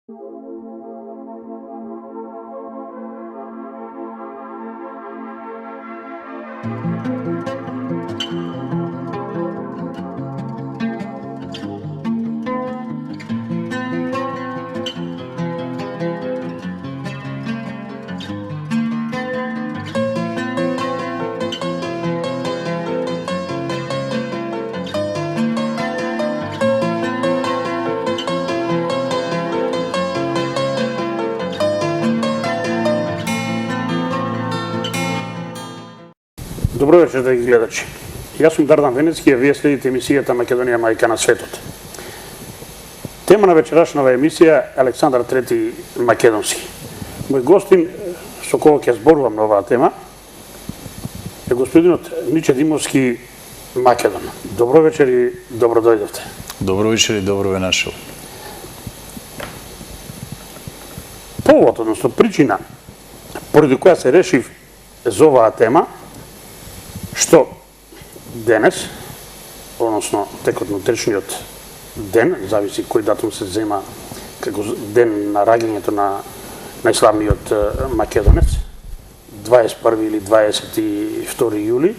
Добро вечер, драги гледачи. Јас сум Дардан Венецки, а вие следите емисијата Македонија мајка на светот. Тема на вечерашнава емисија е Александар III Македонски. Мој гостин, со кого ќе зборувам на оваа тема, е господинот Ниче Димовски Македон. Добро вечер и добро дојдовте. Добро вечер и добро ве нашол. Повод, односно причина, поради која се решив за оваа тема, што денес, односно текот на утрешниот ден, зависи кој датум се зема како ден на раѓањето на најславниот македонец, 21 или 22 јули,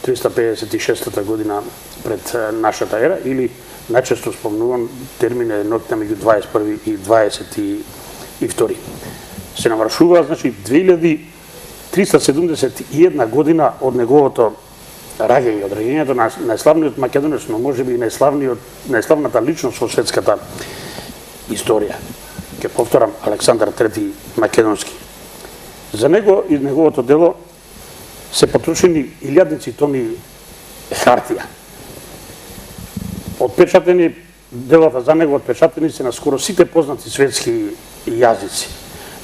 356 година пред нашата ера, или најчесто спомнуван термин е ноќта меѓу 21 и 22. Се навршува, значи, 2371 година од неговото раѓање, од раѓањето на најславниот македонец, но можеби и најславната личност во светската историја. Ке повторам, Александар III Македонски. За него и неговото дело се потрошени илјадници тони хартија. Отпечатени делата за него отпечатени се на скоро сите познати светски јазици.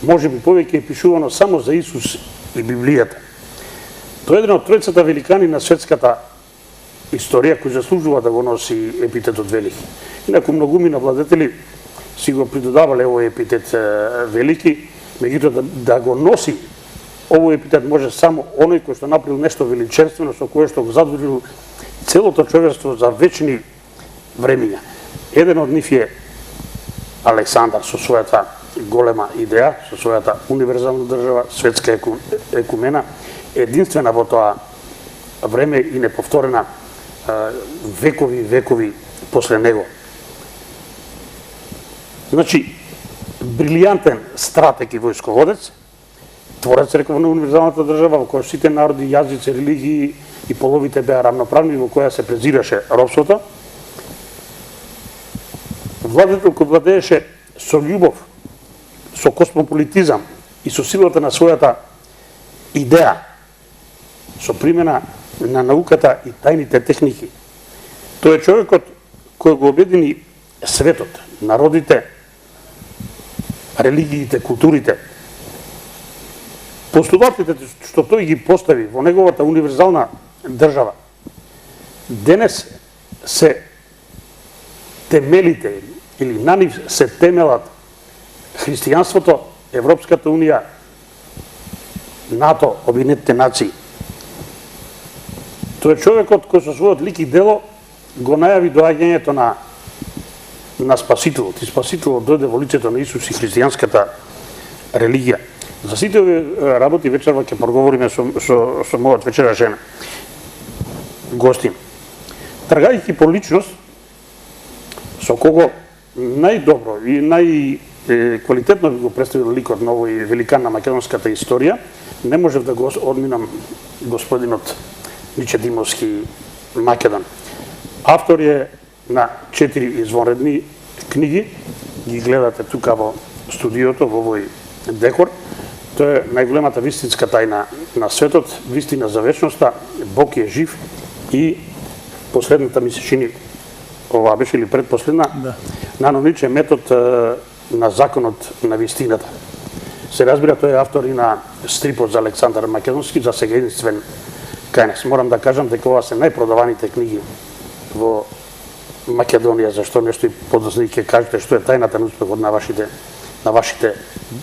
Можеби повеќе е пишувано само за Исус и Библијата. Тој е еден од тројцата великани на светската историја кој заслужува да го носи епитетот велики. Инаку многумина владетели си го придодавале овој епитет велики, меѓутоа да го носи овој епитет може само оној кој што направил нешто величествено, со кое што го задвижил целото човештво за вечни времиња. Еден од нив е Александар со својата голема идеја, со својата универзална држава, светска екумена, единствена во тоа време и неповторена векови после него. Значи, брилијантен стратег и војсководец, творец, реков, на универзалната држава, во која сите народи, јазици, религии и половите беа равноправни, во која се презираше робството. Владетел кој владееше со љубов, со космополитизам и со силата на својата идеја, со примена на науката и тајните техники. Тој е човекот кој го обедини светот, народите, религиите, културите. Постулатите што тој ги постави во неговата универзална држава, денес се темелите, или на нив се темелат христијанството, Европската унија, НАТО, Обединетите нации. Тој е човекот кој со својот лик и дело го најави доаѓањето на Спасителот. И Спасителот дојде во лицето на Исус и христијанската религија. За сите овие работи вечерва ќе проговориме со мојот вечерашен гостин. Тргајќи по личност со кого најдобро и најквалитетно би го представил ликот на овој великан на македонската историја, не можев да го одминам господинот Ниче Димовски Македон. Автор е на 4 извонредни книги, ги гледате тука во студиото, во овој декор. Тоа е најголемата вистинска тајна на светот, вистина за вечноста, Бог е жив и последната ми се чини, ова беше или предпоследна, наномиче метод на законот на вистината. Се разбира, тој е автор и на стрипот за Александар Македонски, за сега единствен кај нас. Морам да кажам дека ова се најпродаваните книги во Македонија, зашто нешто и подоцна ќе кажете што е тајната на успехот на вашите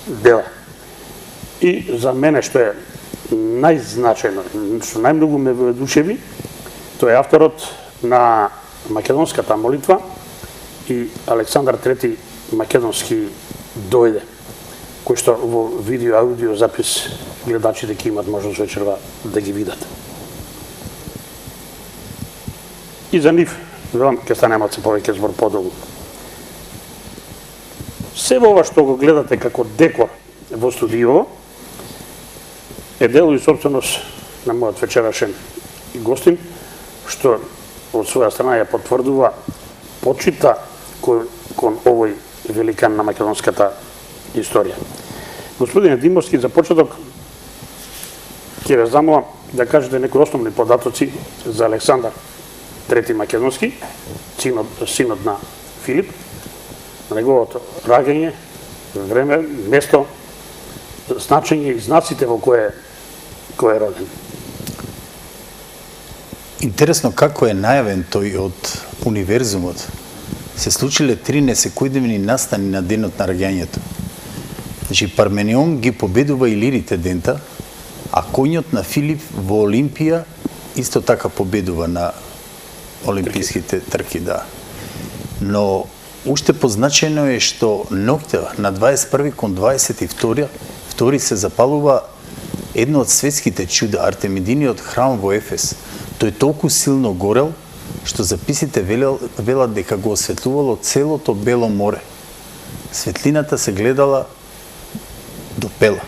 дела. И за мене што е најзначајно, што најмногу ме воодушеви, тој е авторот на македонската молитва и Александар III Македонски дојде, кој што во видео, аудио запис гледачите ќе имат можност вечерва да ги видат. И за нив, велам, ќе станемат се повеќе збор подолу. Се ова што го гледате како декор во студио е дело и собственост на мојот вечерашен гостин, што од своја страна ја потврдува почита кон овој великан на македонската историја. Господине Димовски, за почеток ќе ве замолам да кажете некои основни податоци за Александар III Македонски, синот на Филип, на неговото раѓање, време, место, значење и знаците во кој е роден. Интересно како е најавен тој од универзумот. Се случиле 3 несекојдневни настани на денот на раѓањето. Значи, Парменион ги победува илирите дента, а коњот на Филип во Олимпија исто така победува на олимписките трки, да. Но уште позначено е што ноќта на 21 кон 22 се запалува едно од светските чуда, Артемидиниот храм во Ефес. Тој толку силно горел, што записите велат дека го осветлувало целото Бело море. Светлината се гледала до Пела.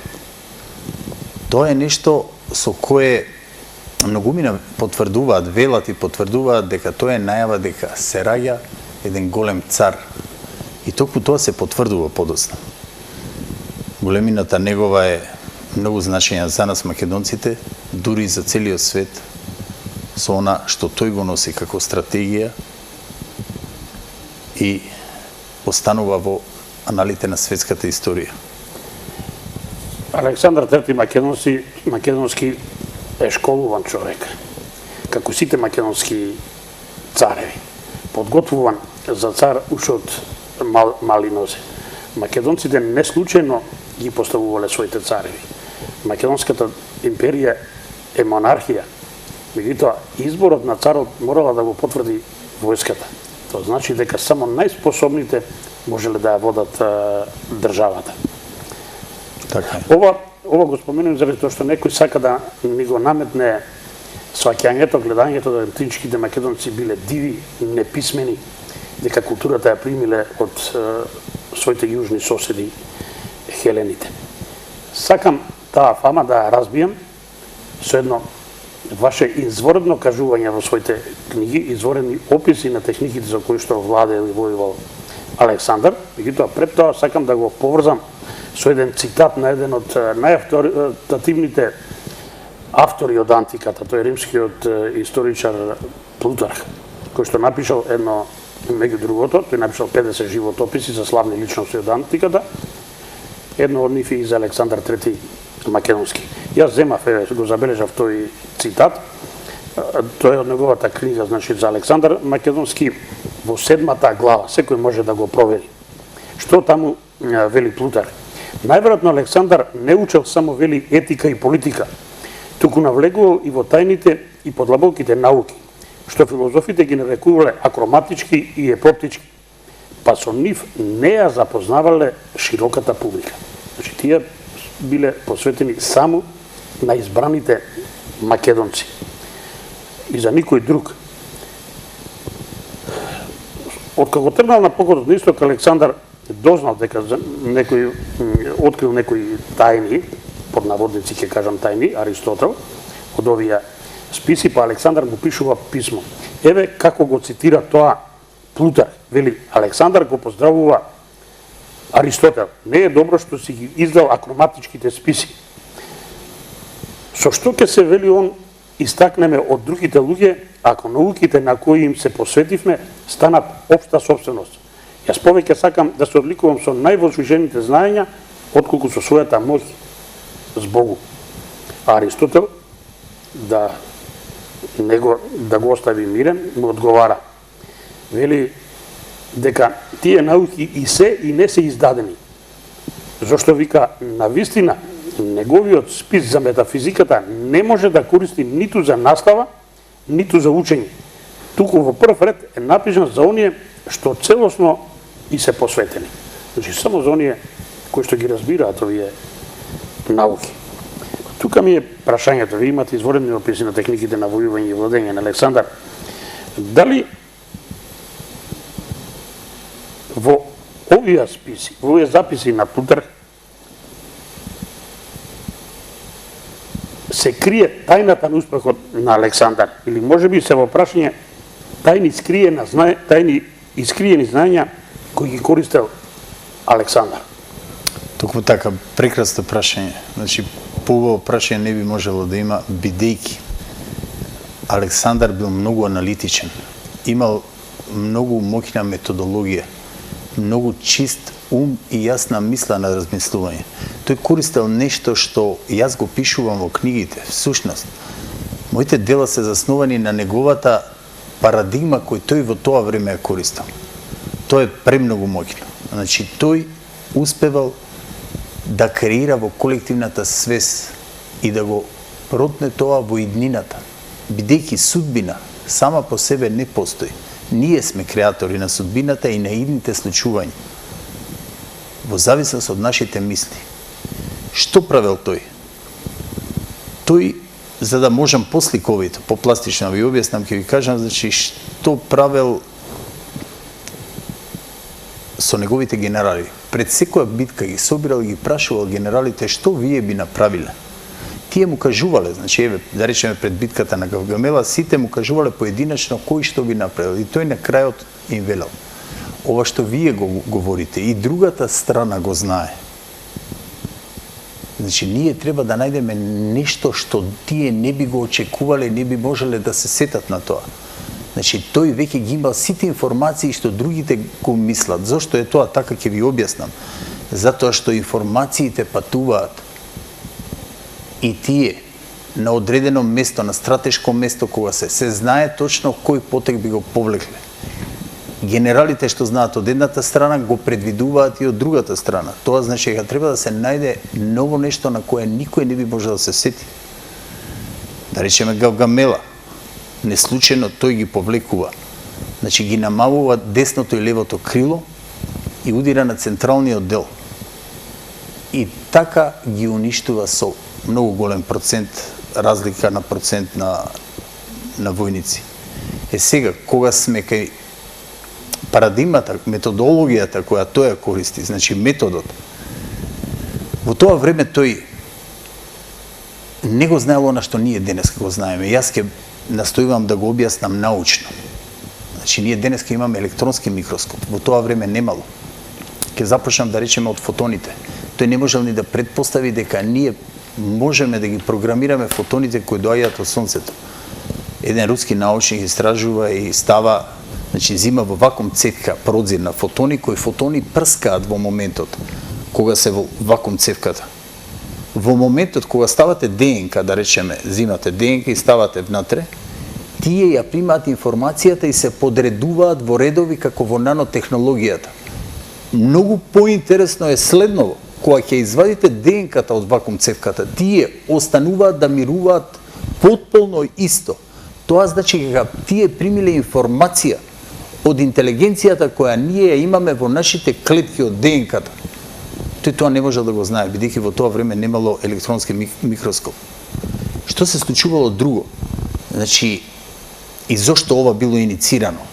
Тоа е нешто со кое многумина потврдуваат, велат и потврдуваат дека тоа е најава дека се раѓа еден голем цар. И токму тоа се потврдува подоцна. Големината негова е многу значења за нас македонците, дури и за целиот свет, со она што тој го носи како стратегија и останува во аналите на светската историја. Александар III Македонски е школуван човек, како сите македонски цареви, подготвуван за цар уште од мали нозе. Македонците не случајно ги поставувале своите цареви. Македонската империја е монархија, меѓутоа изборот на царот морала да го потврди војската. Тоа значи дека само најспособните можеле да ја водат државата. Така. Ова го споменувам заради тоа што некој сака да ни го наметне сваќањето, гледањето да античките македонци биле диви, неписмени, дека културата ја примиле од своите јужни соседи хелените. Сакам таа фама да ја разбијам со едно ваше изворено кажување во своите книги, изворени описи на техниките за кои што владеел и војувал Александар. Меѓутоа, пред тоа сакам да го поврзам со еден цитат на еден од најавторитативните автори од антиката, тој е римскиот историчар Плутарх, кој што напишал едно, меѓу другото, тој напишал 50 животописи за славни личности од антиката. Едно од нив е и за Александар III Македонски. Јас земав, го забележав тој цитат, тој е од неговата книга, значи за Александар Македонски, во 7-та глава, секој може да го провери. Што таму вели Плутарх? Најверојатно Александар не учел само вели етика и политика, туку навлегувал и во тајните и подлабоките науки, што филозофите ги нарекувале акроматички и епоптички, па со нив не ја запознавале широката публика. Значи, тие биле посветени само на избраните македонци и за никој друг. Откако тргнал на походот на исток, Александар дознал дека некој открил некои тајни, под наводници ќе кажам тајни, Аристотел, од овие списи, па Александар му пишува писмо. Еве како го цитира тоа Плутарх. Вели, Александар го поздравува Аристотел. Не е добро што си ги издал акроматичките списи. Со што ќе се, вели он, истакнеме од другите луѓе, ако науките на кои им се посветивме станат општа собственост. Јас повеќе сакам да се одликувам со највозвишените знаења, отколку со својата моќ с Богу. А Аристотел, да го остави мирен, му одговара. Вели дека тие науки и се и не се издадени. Зошто вика, на вистина, неговиот спис за метафизиката не може да користи ниту за настава, ниту за учење. Туку во прв ред е напишан за оние што целосно и се посветени. Значи, само за оние кои што ги разбираат овие науки. Тука ми е прашањето, ви имате изворени описи на техниките на војување и владење на Александар. Дали во овие списи, во овие записи на Плутарх се крие тајната на успехот на Александар, или можеби се во прашање тајни искриени знања кои ги користел Александар? Токму така, прекрасно прашање. Значи, поубаво прашање не би можело да има, бидејќи Александар бил многу аналитичен, имал многу моќна методологија, многу чист ум и јасна мисла на размислување. Тој користел нешто што јас го пишувам во книгите. Всушност, моите дела се засновани на неговата парадигма кој тој во тоа време ја користел. Тоа е премногу моќно. Значи, тој успевал да креира во колективната свест и да го ротне тоа во иднината, бидејќи судбина сама по себе не постои. Ние сме креатори на судбината и на идните случувања, во зависност од нашите мисли. Што правел тој? Тој, за да можам посликовито, попластично ви објаснам, ќе ви кажам, значи, што правел со неговите генерали. Пред секоја битка ги собирал и ги прашувал генералите што вие би направиле. Тие му кажувале, значи, еве, да речеме пред битката на Гавгамела, сите му кажувале поединечно кој што би направил. И тој на крајот им велел: ова што вие го говорите и другата страна го знае. Значи, ние треба да најдеме нешто што тие не би го очекувале, не би можеле да се сетат на тоа. Значи, тој веќе ги имал сите информации што другите го мислат. Зошто е тоа така, ќе ви објаснам. Затоа што информациите патуваат и тие на одредено место, на стратешко место кога се знае точно кој потек би го повлекле. Генералите што знаат од едната страна го предвидуваат и од другата страна. Тоа значи дека треба да се најде ново нешто на кое никој не би можел да се сети. Да речеме Гавгамела, неслучајно тој ги повлекува. Значи ги намалува десното и левото крило и удира на централниот дел. И така ги уништува со многу голем процент, разлика на процент на војници. Сега, кога сме кај парадигмата, методологијата која тој ја користи, значи методот, во тоа време тој не го знаел она што ние денес го знаеме. Јас ќе настојувам да го објаснам научно. Значи, ние денес имаме електронски микроскоп, во тоа време немало. Ќе започнам да речеме од фотоните. Тој не можел ни да предпостави дека ние можеме да ги програмираме фотоните кои доаѓаат од Сонцето. Еден руски научник истражува и става, значи зима во вакуум цевка продзир на фотони, кои фотони прскаат во моментот кога се во вакуум цевката. Во моментот кога ставате ДНК, да речеме, зимате ДНК и ставате внатре, тие ја примаат информацијата и се подредуваат во редови како во нанотехнологијата. Многу поинтересно е следново, кога ќе извадите ДНК-та од вакуум цевката, тие остануваат да мируваат потполно исто. Тоа значи дека тие примиле информација од интелигенцијата која ние ја имаме во нашите клетки од ДНК-та. Тој тоа не можел да го знае, бидејќи во тоа време немало електронски микроскоп. Што се случувало друго? Значи, и зошто ова било иницирано?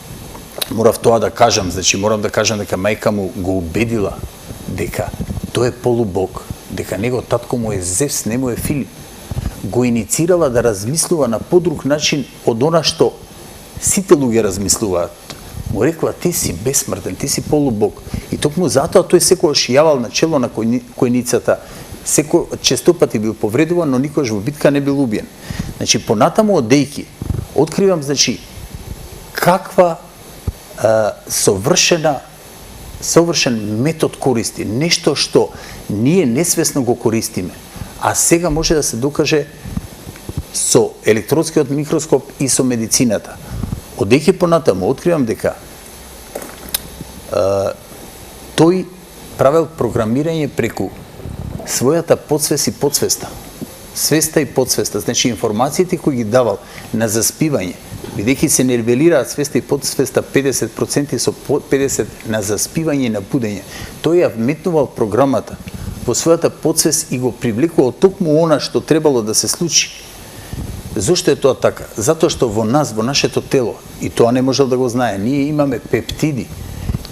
Морав тоа да кажам, значи морам да кажам дека мајка му го убедила дека тој е полубог, дека него татко му е Зевс, не му е Филип. Го иницирала да размислува на подруг начин од она што сите луѓе размислуваат. Му рекла: ти си бесмртен, ти си полубог. И токму затоа тој секогаш јавал на чело на којницата, честопати бил повредуван, но никогаш во битка не бил убиен. Значи, понатаму одејки, откривам, значи, каква совршен метод користи, нешто што ние несвесно го користиме, а сега може да се докаже со електронскиот микроскоп и со медицината. Одејќи понатаму, откривам дека тој правел програмирање преку својата подсвест и подсвеста. Свеста и подсвеста, значи информациите кои ги давал на заспивање, Бидејќи се нивелираат свеста и подсвеста 50% со 50% на заспивање и на будење. Тој ја вметнувал програмата во својата подсвест и го привлекувал токму она што требало да се случи. Зошто е тоа така? Затоа што во нас, во нашето тело, и тоа не можел да го знае, ние имаме пептиди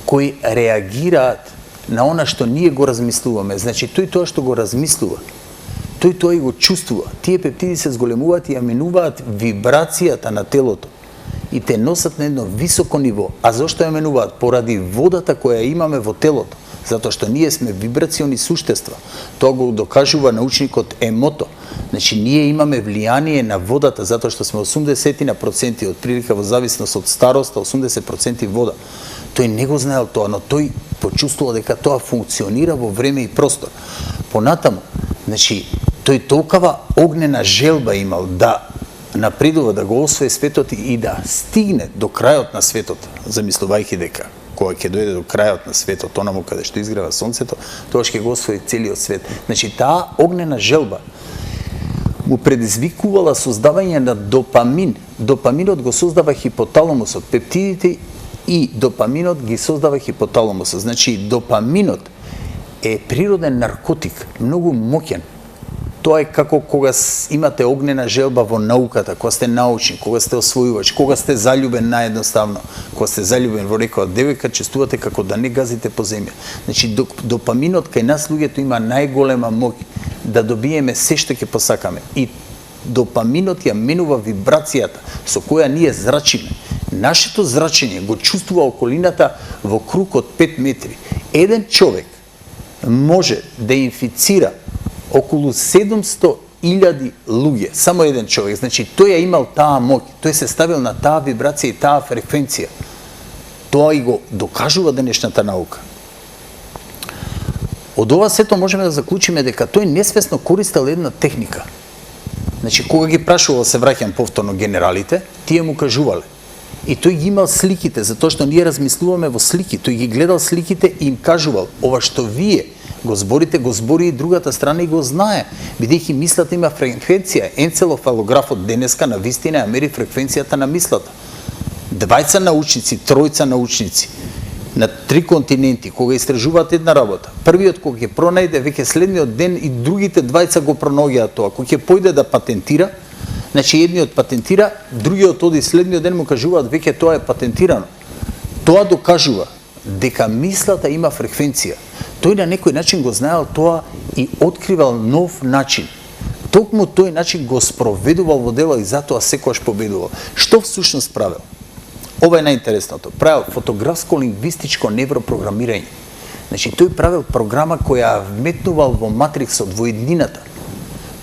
кои реагираат на она што ние го размислуваме. Значи, тој тоа што го размислува, тој тоа и го чувствува. Тие пептиди се зголемуваат и ја менуваат вибрацијата на телото и те носат на едно високо ниво. А зошто ја менуваат? Поради водата која имаме во телото. Затоа што ние сме вибрациони суштества. Тоа го докажува научникот Емото. Значи, ние имаме влијание на водата, затоа што сме 80% од прилика во зависност од староста, 80% вода. Тој не го знаел тоа, но тој почувствувал дека тоа функционира во време и простор. Понатаму, значи, тој толкова огнена желба имал да напредува, да го освои светот и да стигне до крајот на светот, замислувајќи дека кога ќе дојде до крајот на светот, онаму каде што изгрева сонцето, тоа ќе го освои целиот свет. Значи, таа огнена желба му предизвикувала создавање на допамин. Допаминот го создава хипоталамусот, пептидите и допаминот ги создава хипоталамусот. Значи, допаминот е природен наркотик, многу моќен. Тоа е како кога имате огнена желба во науката, кога сте научник, кога сте освојувач, кога сте заљубен наедноставно, кога сте заљубен во некоја девојка, чувствувате како да не газите по земја. Значи, допаминот кај нас луѓето има најголема моќ да добиеме се што ќе посакаме. И допаминот ја менува вибрацијата со која ние зрачиме. Нашето зрачење го чувствува околината во круг од 5 метри. Еден човек може да инфицира околу 700.000 луѓе, само еден човек. Значи, тој ја имал таа моќ, тој се ставил на таа вибрација и таа фреквенција. Тоа и го докажува денешната наука. Од ова сето можеме да заклучиме дека тој несвесно користел една техника. Значи, кога ги прашувал, се враќам повторно, генералите, тие му кажувале. И тој ги имал сликите, затоа што ние размислуваме во слики. Тој ги гледал сликите и им кажувал, ова што вие го збори и другата страна и го знае, бидејќи мислата има фреквенција. Енцелофалографот денеска на вистина ја мери фреквенцијата на мислата. 2 научници, 3 научници на 3 континенти, кога истражуваат една работа, првиот кога ќе пронајде, веќе следниот ден и другите 2 го пронаоѓаат тоа. Кога ќе појде да патентира, значи едниот патентира, другиот оди следниот ден му кажуваат веќе тоа е патентирано. Тоа докажува дека мислата има фреквенција. Тој на некој начин го знаел тоа и откривал нов начин. Токму тој начин го спроведувал во дело и затоа секогаш победувал. Што всушност правел? Ова е најинтересното. Правил фотографско-лингвистичко невропрограмирање. Значи, тој правил програма која вметнувал во матриксот, во еднината.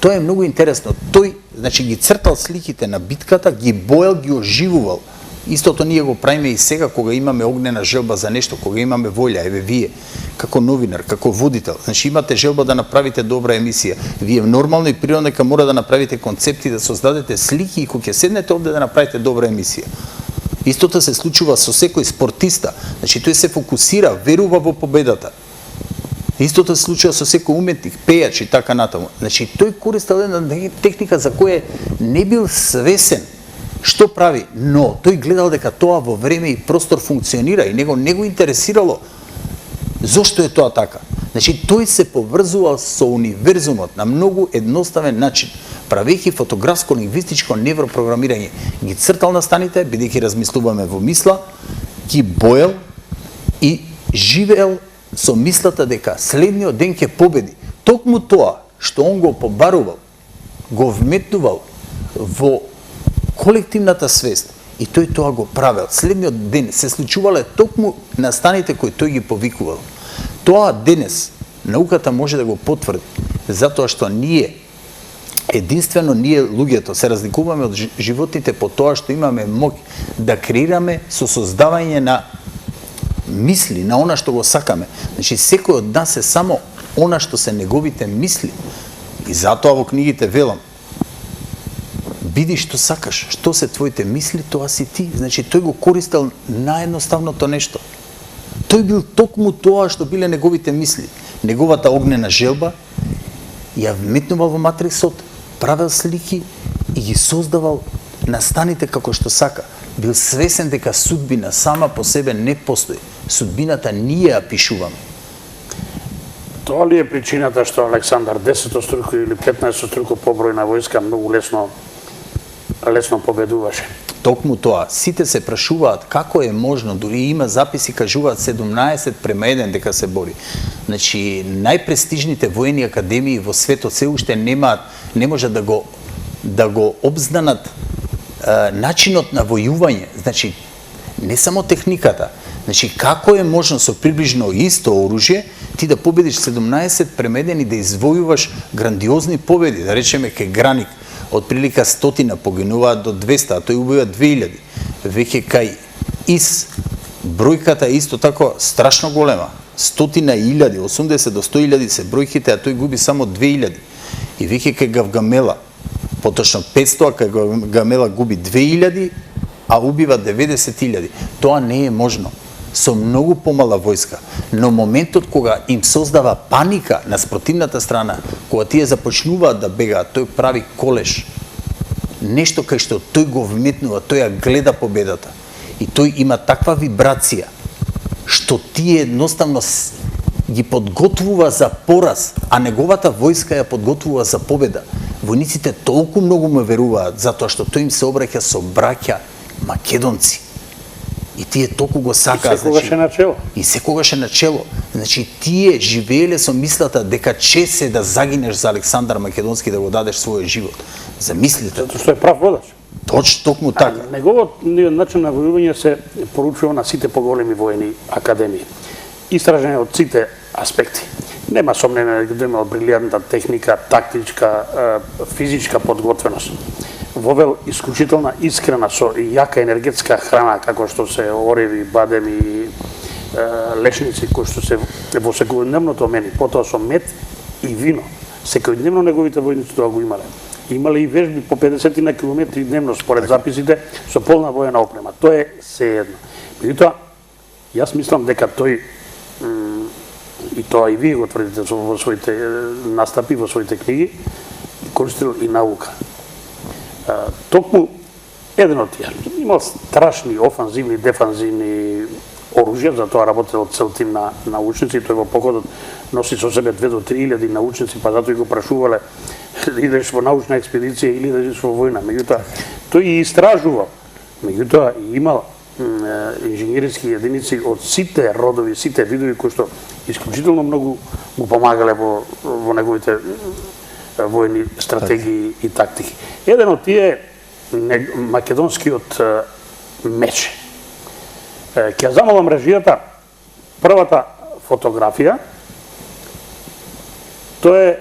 Тоа е многу интересно. Тој, значи, ги цртал сликите на битката, ги боел, ги оживувал. Истото ние го правиме и сега кога имаме огнена желба за нешто, кога имаме волја, еве вие, како новинар, како водител, значи имате желба да направите добра емисија. Вие нормално и природно дека мора да направите концепти, да создадете слики и кога ќе седнете овде да направите добра емисија. Истото се случува со секој спортиста. Значи тој се фокусира, верува во победата. Истото се случува со секој уметник, пејач и така натаму. Значи тој користел една техника за која не бил свесен што прави, но тој гледал дека тоа во време и простор функционира и него не го интересирало зошто е тоа така. Значи тој се поврзувал со универзумот на многу едноставен начин, правејќи фотографско-лингвистичко невропрограмирање. Ги цртал на станите, бидејќи размислуваме во мисла, ги боел и живеел со мислата дека следниот ден ќе победи. Токму тоа што он го побарувал, го вметнувал во колективната свест и тој тоа го правел. Следниот ден се случувале токму настаните кои тој ги повикувал. Тоа денес науката може да го потврди, затоа што ние, единствено ние луѓето, се разликуваме од животните по тоа што имаме моќ да креираме со создавање на мисли, на она што го сакаме. Значи, секој од нас е само она што се неговите мисли. И затоа во книгите велам, биди што сакаш, што се твоите мисли, тоа си ти. Значи, тој го користел наједноставното нешто. Тој бил токму тоа што биле неговите мисли. Неговата огнена желба ја вметнувал во матриксот, правел слики и ги создавал настаните како што сака. бил свесен дека судбина сама по себе не постои. Судбината ние ја пишуваме. Тоа ли е причината што Александар 10-струко или 15-струко побројна војска многу лесно победуваше? Токму тоа, сите се прашуваат како е можно, дури има записи кажуваат 17:1 дека се бори. Значи, најпрестижните воени академии во светот се уште не може да го обзнанат начинот на војување. Значи, не само техниката. Значи, како е можно со приближно исто оружје ти да победиш 17:1 и да извојуваш грандиозни победи, да речеме ке Граник од прилика 100 погинуваат до 200, а тој убива 2000. Веќе кај бројката е исто тако страшно голема. 100.000, 80 до 100.000 се бројките, а тој губи само 2000. И веќе кај Гавгамела, поточно 500, а кај Гавгамела губи 2000, а убива 90.000. Тоа не е можно со многу помала војска. Но моментот кога им создава паника на спротивната страна, кога тие започнуваат да бегаат, тој прави колеш. Нешто кај што тој го вметнува, тој ја гледа победата. И тој има таква вибрација, што тие едноставно ги подготвува за пораз, а неговата војска ја подготвува за победа. Војниците толку многу му веруваат, затоа што тој им се обраќа со браќа македонци. И тие толку го сакаат. И секогаш е начело. И секогаш е начело. Значи, тие живееле со мислата дека чест е да загинеш за Александар Македонски, да го дадеш својот живот. Замислите. Затоа што е прав водач. Токму така. Неговиот начин на војување се поручува на сите поголеми воени академии. Истражен е од сите аспекти. Нема сомнение дека има брилијантна техника, тактичка, физичка подготвеност. Вовел исклучителна искрена со јака енергетска храна, како што се ореви, бадеми, лешници, кои што се во секојдневното мени, потоа со мед и вино. Секојдневно неговите војници тоа го имале. Имале и вежби по 50 на километри дневно, според записите, со полна воена опрема. Тоа е сеедно. Меѓутоа, јас мислам дека тој, и тоа и вие го тврдите во своите настапи, во своите книги, користил и наука. Токму еден од тие. Имал страшни офанзивни, дефанзивни оружја, затоа работел од цел тим на научници, тој во походот носи со себе 2 до 3.000 научници, па затоа го прашувале идеш во научна експедиција или да идеш во војна. Меѓутоа, тој и истражувал. Меѓутоа, и имал инженериски единици од сите родови, сите видови кои што исклучително многу му помагале во неговите војни стратегии и тактики. Еден од тие македонскиот меч. Ќе замолам режијата, првата фотографија, тоа е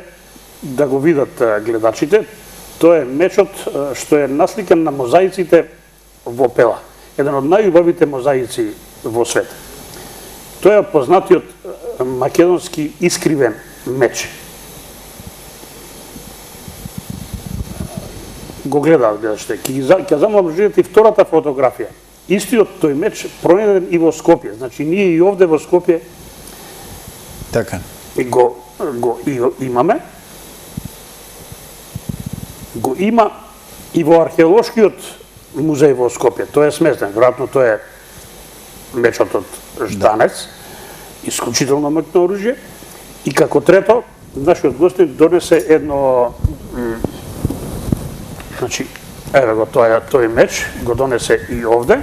да го видат гледачите, тоа е мечот што е насликан на мозаиците во Пела. Еден од најубавите мозаици во свет. Тоа е познатиот македонски искривен меч. Го гледаат гледачите. Ќе замолам режијата и втората фотографија. Истиот тој меч пронеден и во Скопје. Значи, ние и овде во Скопје така го имаме. Го има и во археолошкиот музеј во Скопје. Тој е сместен. Веројатно тој е мечот од Жданец. Исклучително моќно оружје. И како трето, нашиот гостин донесе едно... Значи, еве го тој меч, го донесе и овде.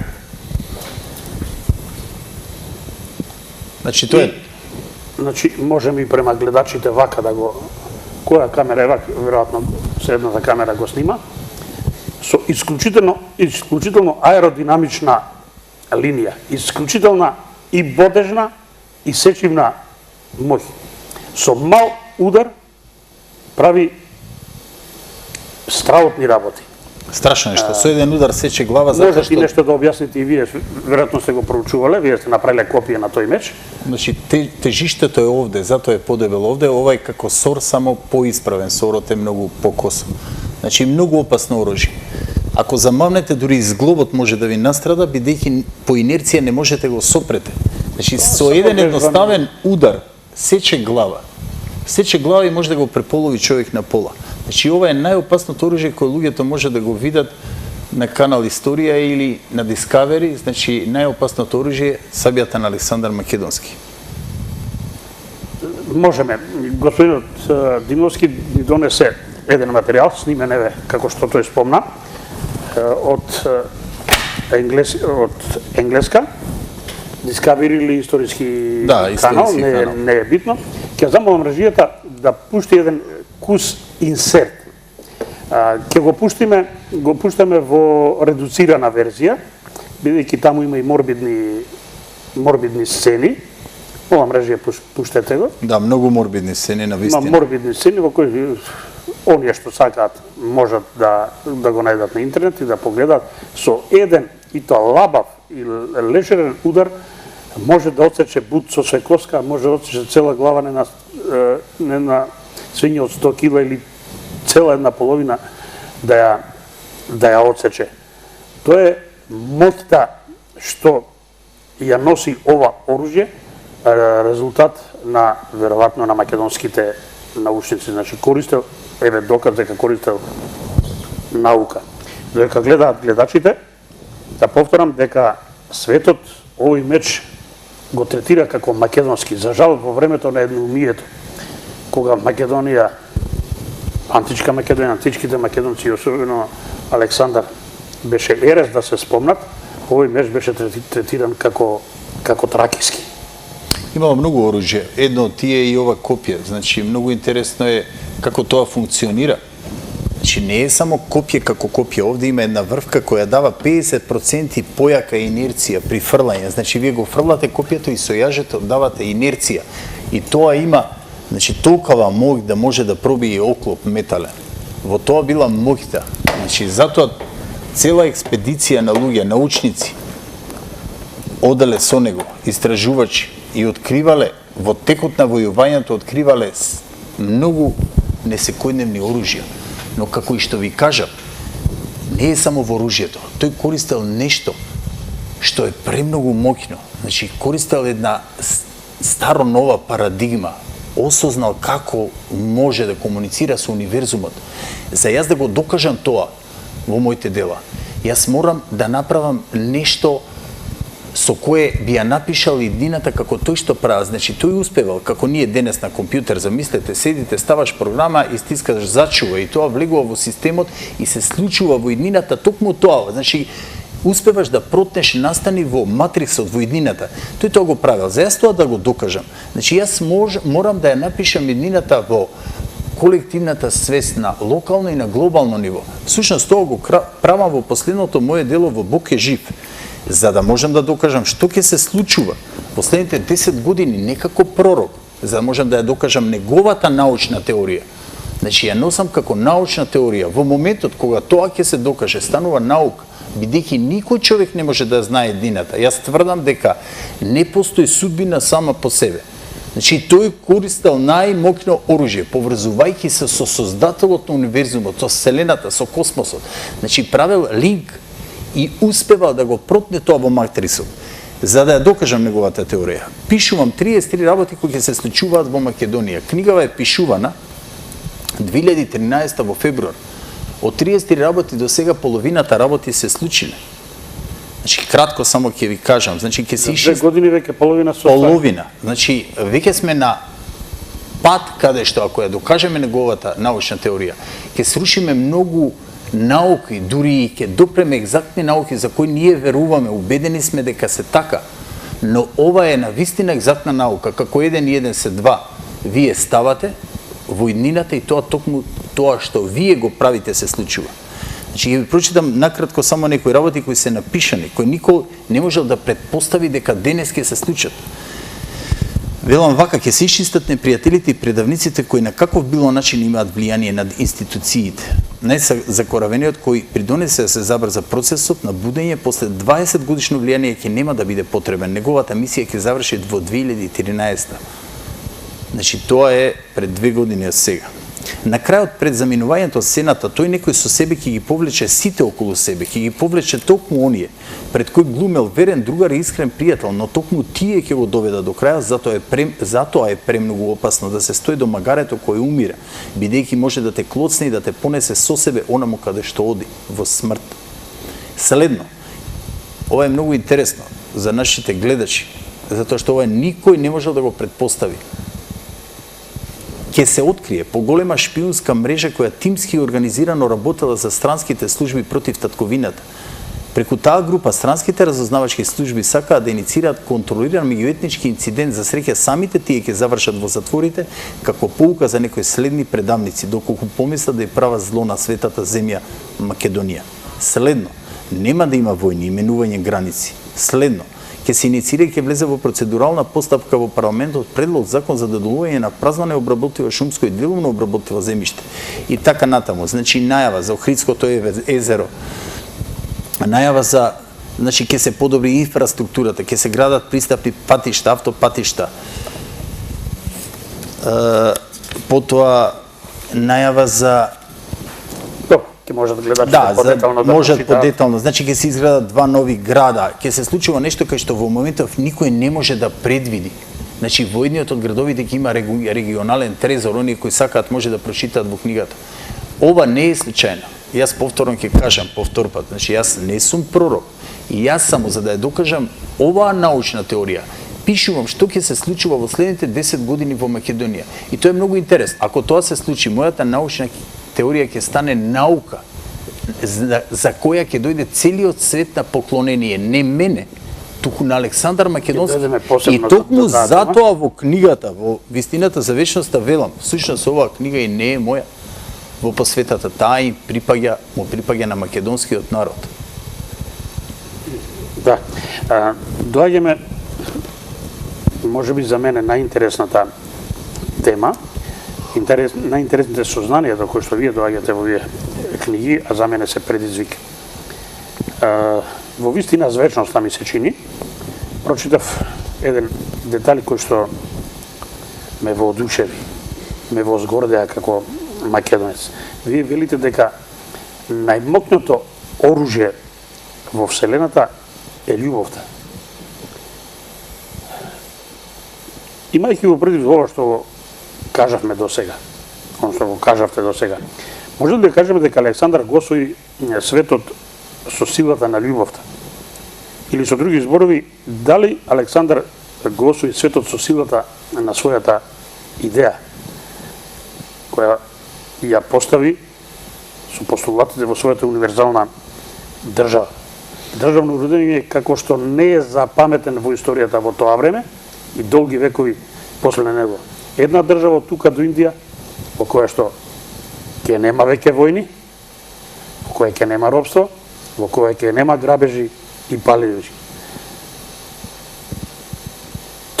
Значи, тој Значи, можеме и према гледачите вака да го... Која камера е вака, веројатно се едната камера го снима. Со исклучително аеродинамична линија. Исклучителна и бодежна и сечивна моќ. Со мал удар прави страотни работи. страшно нешто. Со еден удар сече глава затоа Можете што и нешто да објасните и вие, веројатно сте го проучувале, вие сте направиле копија на тој меч. Значи, тежиштето е овде, затоа е подебел овде, ова е како сор, само поисправен, сорот е многу покосо. Значи, многу опасно оружје. Ако замавнете, дури изглобот може да ви настрада, бидејќи по инерција не можете го сопрете. Значи, со еден едноставен удар сече глава. Сече глава и може да го преполови човек на пола. Значи, ова е најопасното оружје кое луѓето може да го видат на канал Историја или на Discovery, значи најопасното оружје сабијата на Александар Македонски. Можеме. Господинот Димовски ни донесе еден материјал, снимен еве, како што тој спомна, од енглеска, Discovery или историски канал, не е битно. Ќе замолам режијата да пушти еден кус инсерт. Ќе го пуштаме во редуцирана верзија, бидејќи таму има и морбидни сцени. Молам режија, пуштете го. Да, многу морбидни сцени на вистина. Има морбидни сцени во кои оние што сакаат можат да го најдат на интернет и да погледаат со еден и тоа лабав и лежерен удар може да отсече бут со свекоска, може да отсече цела глава не на свиња од 100 кила или цела една половина да ја отсече. Тоа е моќта што ја носи ова оружје, резултат на веројатно на македонските научници, значи користел, еве доказ дека користел наука. Дека гледаат гледачите, да повторам дека светот овој меч го третира како македонски. За жал во времето на едноумието, кога Македонија, античка Македонија, античките македонци, особено Александар, беше ерес да се спомнат, овој меч беше третиран како тракиски. Имало многу оружје. Едно од тие е и ова копје. Значи, многу интересно е како тоа функционира. Значи, не е само копје како копје. Овде има една врвка која дава 50% појака инерција при фрлање. Значи, вие го фрлате копјето и со јажето давате инерција. И тоа има, значи, толкова моќ да може да пробие оклоп метален. Во тоа била моќта. Значи, затоа цела експедиција на луѓе, научници, оделе со него, истражувачи, и откривале, во текот на војувањето, откривале многу несекојдневни оружја. Но како и што ви кажам, не е само во оружјето. Тој користел нешто што е премногу моќно. Значи, користел една старо-нова парадигма. Осознал како може да комуницира со универзумот. За јас да го докажам тоа во моите дела, јас морам да направам нешто со кое би ја напишал иднината како тој што прави. Значи, тој успевал, како ние денес на компјутер, замислете, седите, ставаш програма и стискаш зачува и тоа влегува во системот и се случува во иднината токму тоа. Значи, успеваш да протнеш настани во матриксот, во иднината. Тој тоа го правил. За јас тоа да го докажам. Значи, јас морам да ја напишам иднината во колективната свест на локално и на глобално ниво. Всушност, тоа го правам во последното мое дело во Бог е жив, за да можам да докажам што ќе се случува последните 10 години некако пророк, за да можам да ја докажам неговата научна теорија. Значи, ја носам како научна теорија. Во моментот кога тоа ќе се докаже, станува наука, бидејќи никој човек не може да знае едината. Јас тврдам дека не постои судбина сама по себе. Значи, тој користел најмоќно оружје, поврзувајќи се со создателот на универзумот, со Вселената, со космосот. Значи, правил линк и успевал да го протне тоа во матрисот, за да ја докажам неговата теорија. Пишувам 33 работи кои ќе се случуваат во Македонија. Книгава е пишувана 2013 во февруар. Од 33 работи до сега половината работи се случиле. Значи, кратко само ќе ви кажам. Значи, ќе се иши 2 години веќе половина со половина. Значи, веќе сме на пат каде што ако ја докажеме неговата научна теорија, ќе срушиме многу науки, дури и ќе допреме екзактни науки за кои ние веруваме, убедени сме дека се така. Но ова е навистина екзактна наука, како 1 и 1 се 2. Вие ставате во иднината и тоа токму тоа што вие го правите се случува. Значи, ќе ви прочитам накратко само некои работи кои се напишани, кои никој не можел да предпостави дека денес ќе се случат. Велам вака, ќе се исчистат непријателите и предавниците кои на каков било начин имаат влијание над институциите. Најзакоравениот кој придонесе да се забрза процесот на будење после 20 годишно влијание ќе нема да биде потребен. Неговата мисија ќе заврши во 2013. Значи, тоа е пред 2 години од сега. На крајот пред заминувањето од сцената, тој некој со себе ќе ги повлече сите околу себе, ќе ги повлече токму оние пред кој глумел верен другар и искрен пријател, но токму тие ќе го доведат до крај, затоа е премногу опасно да се стои до магарето кој умира, бидејќи може да те клоцне и да те понесе со себе онаму каде што оди, во смрт. Следно, ова е многу интересно за нашите гледачи, затоа што ова никој не можел да го предпостави. Ке се открие поголема шпиунска мрежа која тимски организирано работела за странските служби против татковината. Преку таа група странските разузнавачки служби сакаат да инициираат контролиран меѓуетнички инцидент, за среќа самите тие ќе завршат во затворите како поука за некои следни предавници, доколку помислат да ја прават зло на светата земја Македонија. Следно, нема да има војни, именување граници. Следно, ќе се инициира и ќе влезе во процедурална постапка во парламентот предлог закон за додолување на празнано и обработливо шумско и делумно обработливо земјиште. И така натаму, значи најава за Охридското езеро, најава за, значи ќе се подобри инфраструктурата, ќе се градат пристапни патишта, автопатишта. Потоа најава за Ќе можат гледачите подетално да можат прочитаат. подетално. Значи ќе се изградат 2 нови града, ќе се случува нешто кај што во моментов никој не може да предвиди. Значи во едниот од градовите ќе има регионален трезор, оние кои сакаат може да прочитаат во книгата. Ова не е случајно. Јас повторно ќе кажам повторпат, значи јас не сум пророк. И јас само за да ја докажам оваа научна теорија, пишувам што ќе се случува во следните 10 години во Македонија. И тоа е многу интересно. Ако тоа се случи, мојата научна теорија ќе стане наука за која ќе дојде целиот свет на поклонение, не мене, туку на Александар Македонски. И токму затоа во книгата, во Вистината за вечноста велам, всушност оваа книга и не е моја. Во посветата таа им припаѓа на македонскиот народ. Да. Доаѓаме, може би за мене најинтересната тема, најинтересните сознанија до кои што вие доаѓате во овие книги, а за мене се предизвик. Во Вистина за вечноста ми се чини, прочитав еден детали кој што ме воодушеви, ме возгордеа како македонец. Вие велите дека најмокното оружје во Вселената е љубовта. Имајќи го предвид ова што кажавме до сега, ono што го кажавте до сега, може да кажеме дека Александар го освои светот со силата на љубовта? Или со други зборови, дали Александар го освои светот со силата на својата идеја, која ја постави со постулатите во својата универзална држава. Државно уредение како што не е запаметен во историјата во тоа време и долги векови после него. Една држава од тука до Индија, во која што ќе нема веќе војни, во која ќе нема робство, во која ќе нема грабежи и палежи.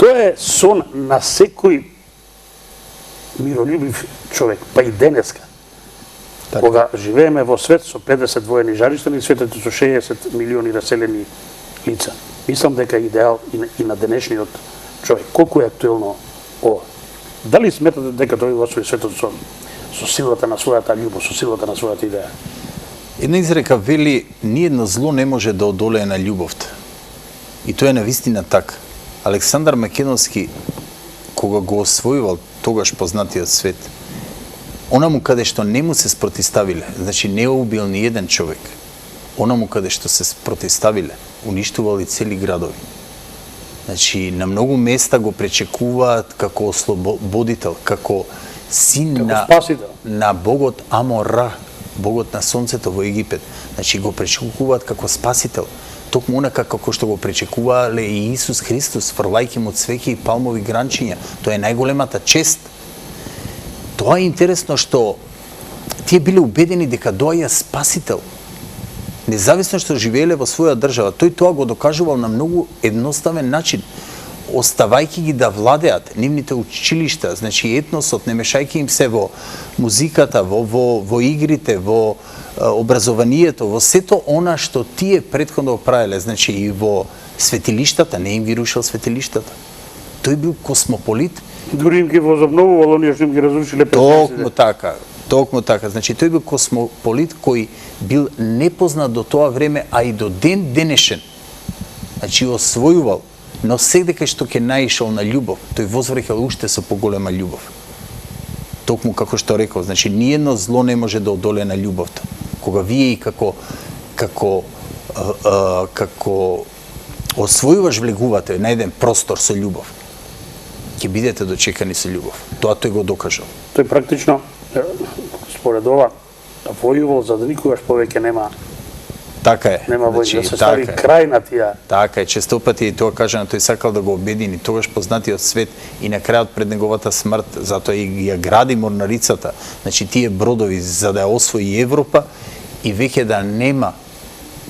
Тоа е сон на секој миролюбив човек, па и денеска. Кога живееме во свет со 50 воени жаришта и светот со 60 милиони раселени лица. Мислам дека е идеал и на денешниот човек. Колку е актуелно ова? Дали сметате дека тој го освои светот со силата на својата љубов, со силата на својата идеја? Една изрека вели, ниедно зло не може да одолее на љубовта. И тоа е навистина така. Александар Македонски, кога го освојувал тогаш познатиот свет, онаму каде што не му се спротиставиле, значи не убил ни еден човек, онаму каде што се спротиставиле, уништували цели градови. Значи, на многу места го пречекуваат како ослободител, како син на богот Амон-Ра, богот на сонцето во Египет. Значи, го пречекуваат како спасител. Токму онака како што го пречекувале и Исус Христос, фрлајќи му цвеќе и палмови гранчиња. Тоа е најголемата чест. Тоа е интересно што тие биле убедени дека доаѓа спасител. Независно што живееле во своја држава, тој тоа го докажувал на многу едноставен начин, оставајќи ги да владеат нивните училишта, значи етносот, не мешајќи им се во музиката, во игрите, во образованието, во сето она што тие претходно правеле, значи и во светилиштата, не им ги рушил светилиштата. Тој бил космополит. Дури им ги возобновувал, оние што им ги разрушиле претходните. Токму така. Значи, тој бил космополит кој бил непознат до тоа време, а и до ден денешен. Значи, освојувал, но секако што ќе наишол на љубов, тој возвраќал уште со поголема љубов. Токму како што рекол, значи, ниедно зло не може да одолее на љубовта. Кога вие и како како освојуваш влегувате на еден простор со љубов, ќе бидете дочекани со љубов. Тоа тој го докажал. Тој практично, според ова, војувал за да никогаш повеќе нема Така е. нема војна, да се така стави е. крај на тие. Така е, често пати и тоа кажа, тој сакал да го обедини тогаш познатиот свет и на крајот пред неговата смрт, затоа и ја гради морнарицата, значи тие бродови за да ја освои Европа и веќе да нема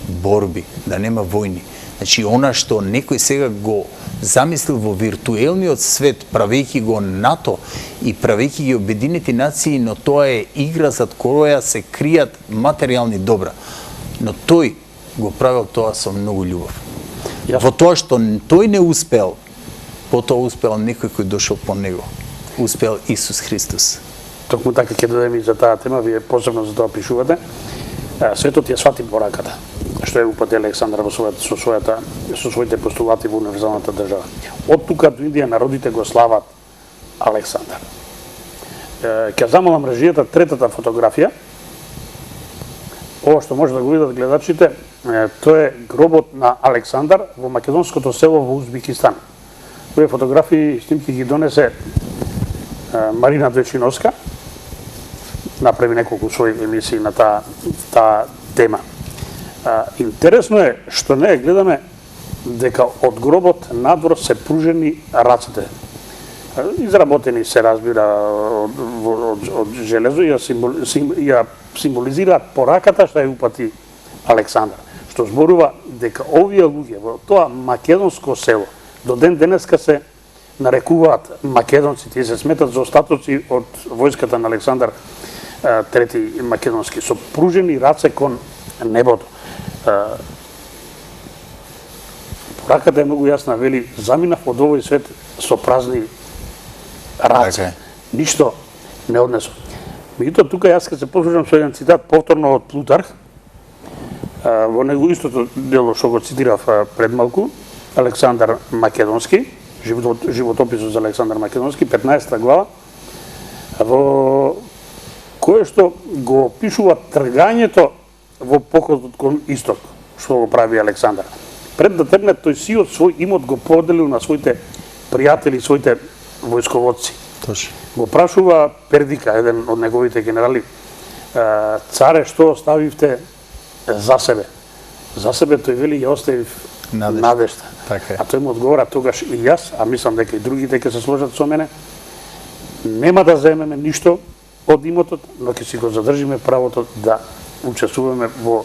борби, да нема војни. Значи она што некој сега го замислил во виртуелниот свет, правејќи го НАТО и правејќи ги Обединети нации, но тоа е игра зад која се кријат материјални добра. Но тој го правил тоа со многу љубов. Во тоа што тој не успел, потоа успел некој кој дошол по него. Успел Исус Христос. Токму така ќе додеме и за таа тема, вие посебно за тоа пишувате. Светот ја свати пораката, што е упати Александар со своите постулати во универзалната држава. Од тука до Индија народите го слават Александар. Ќе замолам режијата третата фотографија. Ова што може да го видат гледачите, тоа е гробот на Александар во македонското село во Узбекистан. Овие фотографии и снимки ги донесе Марина Двечиновска, направи неколку своји емисии на таа тема. Интересно е што не гледаме дека од гробот надвор се пружени рацете. Изработени се разбира од железо и ја символизираат пораката што ја упати Александар. Што зборува дека овие луѓе во тоа македонско село до ден денеска се нарекуваат македонци, тие се сметат за остатоци од војската на Александар трети македонски, со пружени раце кон небото. Пораката е многу јасна, вели, заминав од овој свет со празни раце. Ништо не однесо. Меѓутоа, тука јас ке се послужам со еден цитат повторно од Плутарх, во него истото дело што го цитирав пред малку, Александар Македонски, животописот за Александар Македонски, 15 глава, во кое што го опишува тргањето во походот кон исток, што го прави Александар. Пред да тргне, тој сиот свој имот го поделил на своите пријатели, своите војсководци. Точно. Го прашува Пердика, еден од неговите генерали, царе, што оставивте за себе? За себе тој вели, ја оставив надежда. Така. А тој му одговора тогаш и јас, а мислам дека и другите ќе се сложат со мене, нема да земеме ништо од имотот, но ќе си го задржиме правото да учествуваме во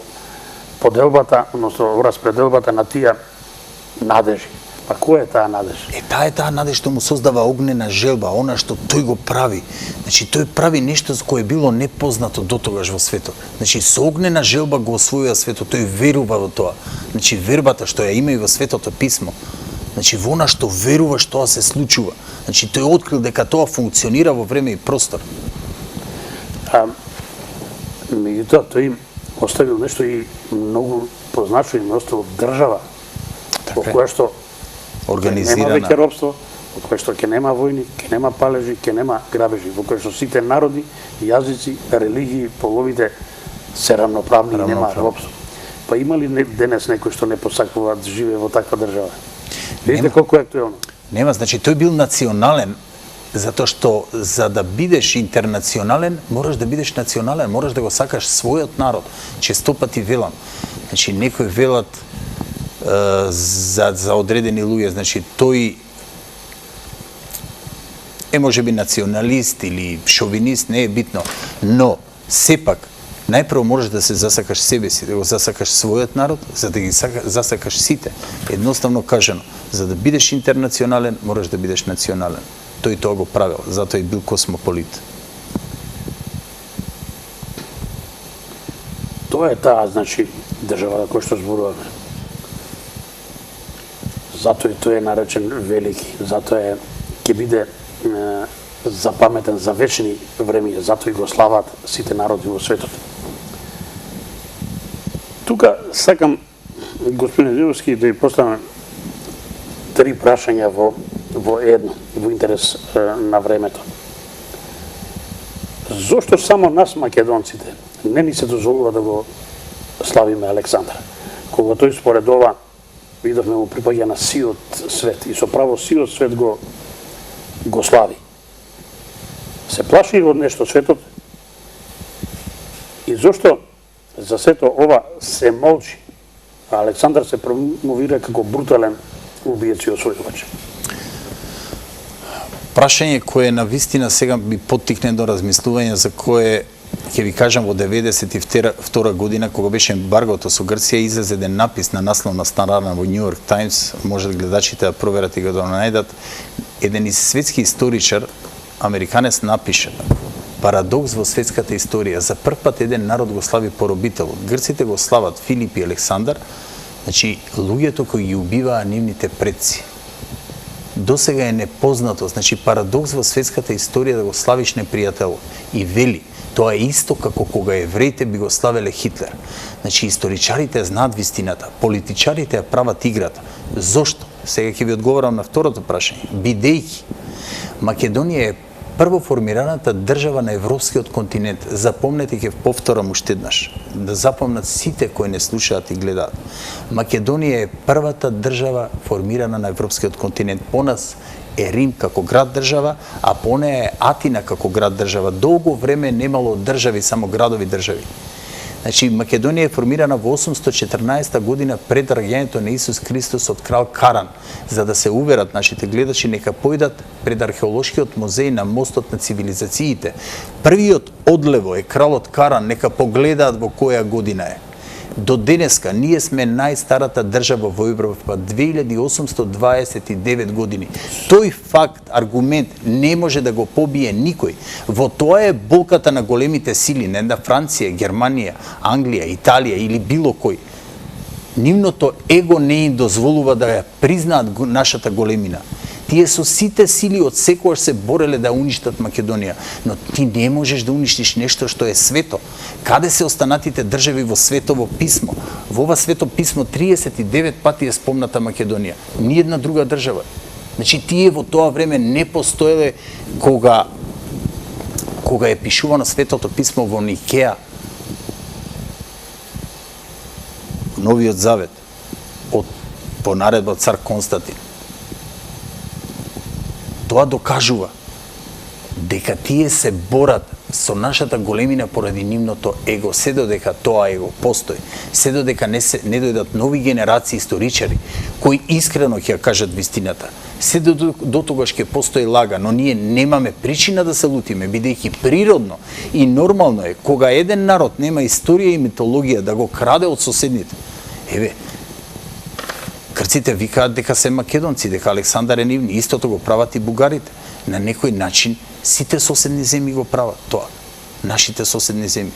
поделбата, односно во распределбата на тие надежи. Па која е таа надеж? Таа е таа надеж што му создава огнена желба, она што тој го прави. Значи тој прави нешто за кое било непознато дотогаш во светот. Значи со огнена желба го освојува светот, тој верува во тоа. Значи вербата што ја има и во Светото писмо. Значи во она што веруваш тоа се случува. Значи тој открил дека тоа функционира во време и простор. Меѓутоа тој им оставил нешто и многу позначено, им оставил држава во која што организирана, нема веќе робство, во која што ќе нема војни, ќе нема палежи, ќе нема грабежи, во која што сите народи, јазици, религии, половите се рамноправни и нема робство. Па има ли денес некој што не посакува да живее во таква држава? Видите колку е актуелно. Нема, значи тој бил национален, затоа што за да бидеш интернационален, мораш да бидеш национален, мораш да го сакаш својот народ. Често пати велам. Значи некои велат за одредени луѓе, значи тој е можеби националист или шовинист, не е битно, но сепак најпрво можеш да се засакаш себе си, да го засакаш својот народ, за да ги засакаш сите. Едноставно кажано, за да бидеш интернационален, мораш да бидеш национален. Тој тоа го правил, затоа и бил космополит. Тоа е таа, значи, држава која што зборуваме. Затоа и тој е наречен велики, затоа ќе биде запаметен за вечни времиња, затоа и го слават сите народи во светот. Тука сакам, господин Димовски, да ја поставам 3 прашања во едно, во интерес на времето. Зошто само нас македонците не ни се дозволува да го славиме Александар? кога тој според ова, видовме му припаѓа на сиот свет и со право сиот свет го слави. Се плаши од нешто светот и зошто за сето ова се молчи, а Александар се промовира како брутален убиец и освојувач. Прашање кое на вистина сега би поттикне до размислување за кое ќе ви кажам во 92 година кога беше ембаргото со Грција излезе еден напис на насловна страна во Нью Йорк Таймс, може да гледачите да проверат и го да најдат. Еден светски историчар американец напиша: парадокс во светската историја. За прв пат еден народ го слави поробителот. Грците го слават Филип и Александар, значи луѓето кои ги убиваа нивните предци. Досега е непознато, значи парадокс во светската историја да го славиш непријателот. И вели, тоа е исто како кога евреите би го славеле Хитлер. Значи историчарите знаат вистината, политичарите ја прават играта. Зошто? Сега ќе ви одговорам на второто прашање. Бидејќи Македонија е прво формираната држава на европскиот континент. Запомнете, ќе повторам уште еднаш, да запомнат сите кои не слушаат и гледаат. Македонија е првата држава формирана на европскиот континент. По нас е Рим како град држава, а по неја е Атина како град држава. Долго време немало држави, само градови држави. Значи, Македонија е формирана во 814 година пред раѓањето на Исус Христос од крал Каран. За да се уверат нашите гледачи, нека појдат пред археолошкиот музеј на мостот на цивилизациите. Првиот одлево е кралот Каран, нека погледаат во која година е. До денеска ние сме најстарата држава во Европа, 2829 години. Тој факт, аргумент не може да го побие никој. Во тоа е болката на големите сили, не на Франција, Германија, Англија, Италија или било кој. Нивното его не им дозволува да ја признаат нашата големина. Тие со сите сили од секојаш се бореле да уништат Македонија, но ти не можеш да уништиш нешто што е свето. Каде се останатите држави во светово писмо? Во ова свето писмо 39 пати е спомната Македонија, ни една друга држава. Значи тие во тоа време не постоеле кога е пишувано светото писмо во Никеа, Новиот Завет, по наредба цар Константин. Тоа докажува дека тие се борат со нашата големина поради нивното его, се додека тоа его постои, се додека не дојдат нови генерации историчари кои искрено ќе кажат вистината. Се до тогаш ќе постои лага, но ние немаме причина да се лутиме, бидејќи природно и нормално е кога еден народ нема историја и митологија да го краде од соседните. Еве, Грците викаат дека се македонци, дека Александар е нивни, истото го прават и бугарите. На некој начин сите соседни земји го прават тоа, нашите соседни земји.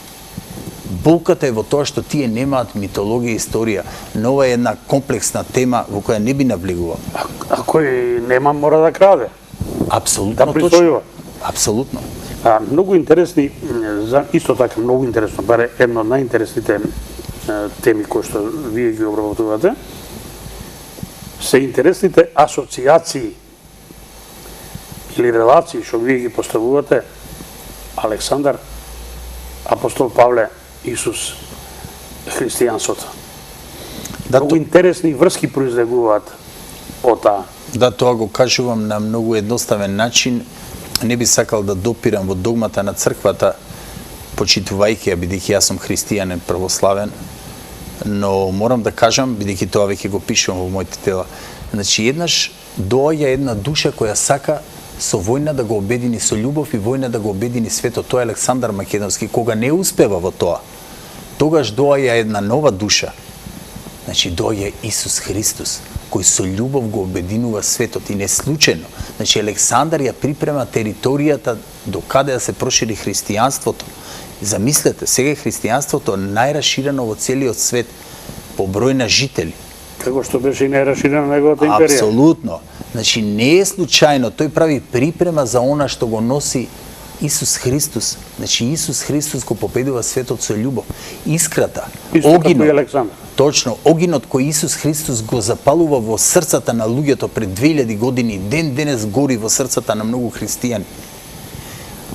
Болката е во тоа што тие немаат митологија и историја, но ова е една комплексна тема во која не би навлегувал. А кој нема мора да краде? Апсолутно да точно. Апсолутно. Многу интересни, исто така многу интересно, баре едно од најинтересните теми кои што вие ги обработувате, се интересните асоциации или релации што вие ги поставувате Александар, апостол Павле, Исус, христијанството. Многу интересни врски произлегуваат од таа. Да, тоа го кажувам на многу едноставен начин. Не би сакал да допирам во догмата на црквата, почитувајќи ја, бидејќи јас сум христијанин православен, но морам да кажам, бидејќи тоа веќе го пишувам во моите дела. Значи, еднаш доаѓа една душа која сака со војна да го обедини, со љубов и војна да го обедини светот. Тоа е Александар Македонски. Кога не успева во тоа, тогаш доаѓа една нова душа. Значи, доаѓа Исус Христос, кој со љубов го обединува светот и не случајно. Значи, Александар ја припрема територијата до каде да се прошири христијанството. Замислете, сега христијанството најраширено во целиот свет по број на жители. Како што беше и најраширена неговата империја. Апсолутно. Значи, не е случајно, тој прави припрема за она што го носи Исус Христос. Значи, Исус Христос го победува светот со љубов. Искрата, огинот, точно, огинот кој Исус Христос го запалува во срцата на луѓето пред 2000 години, ден денес гори во срцата на многу христијани.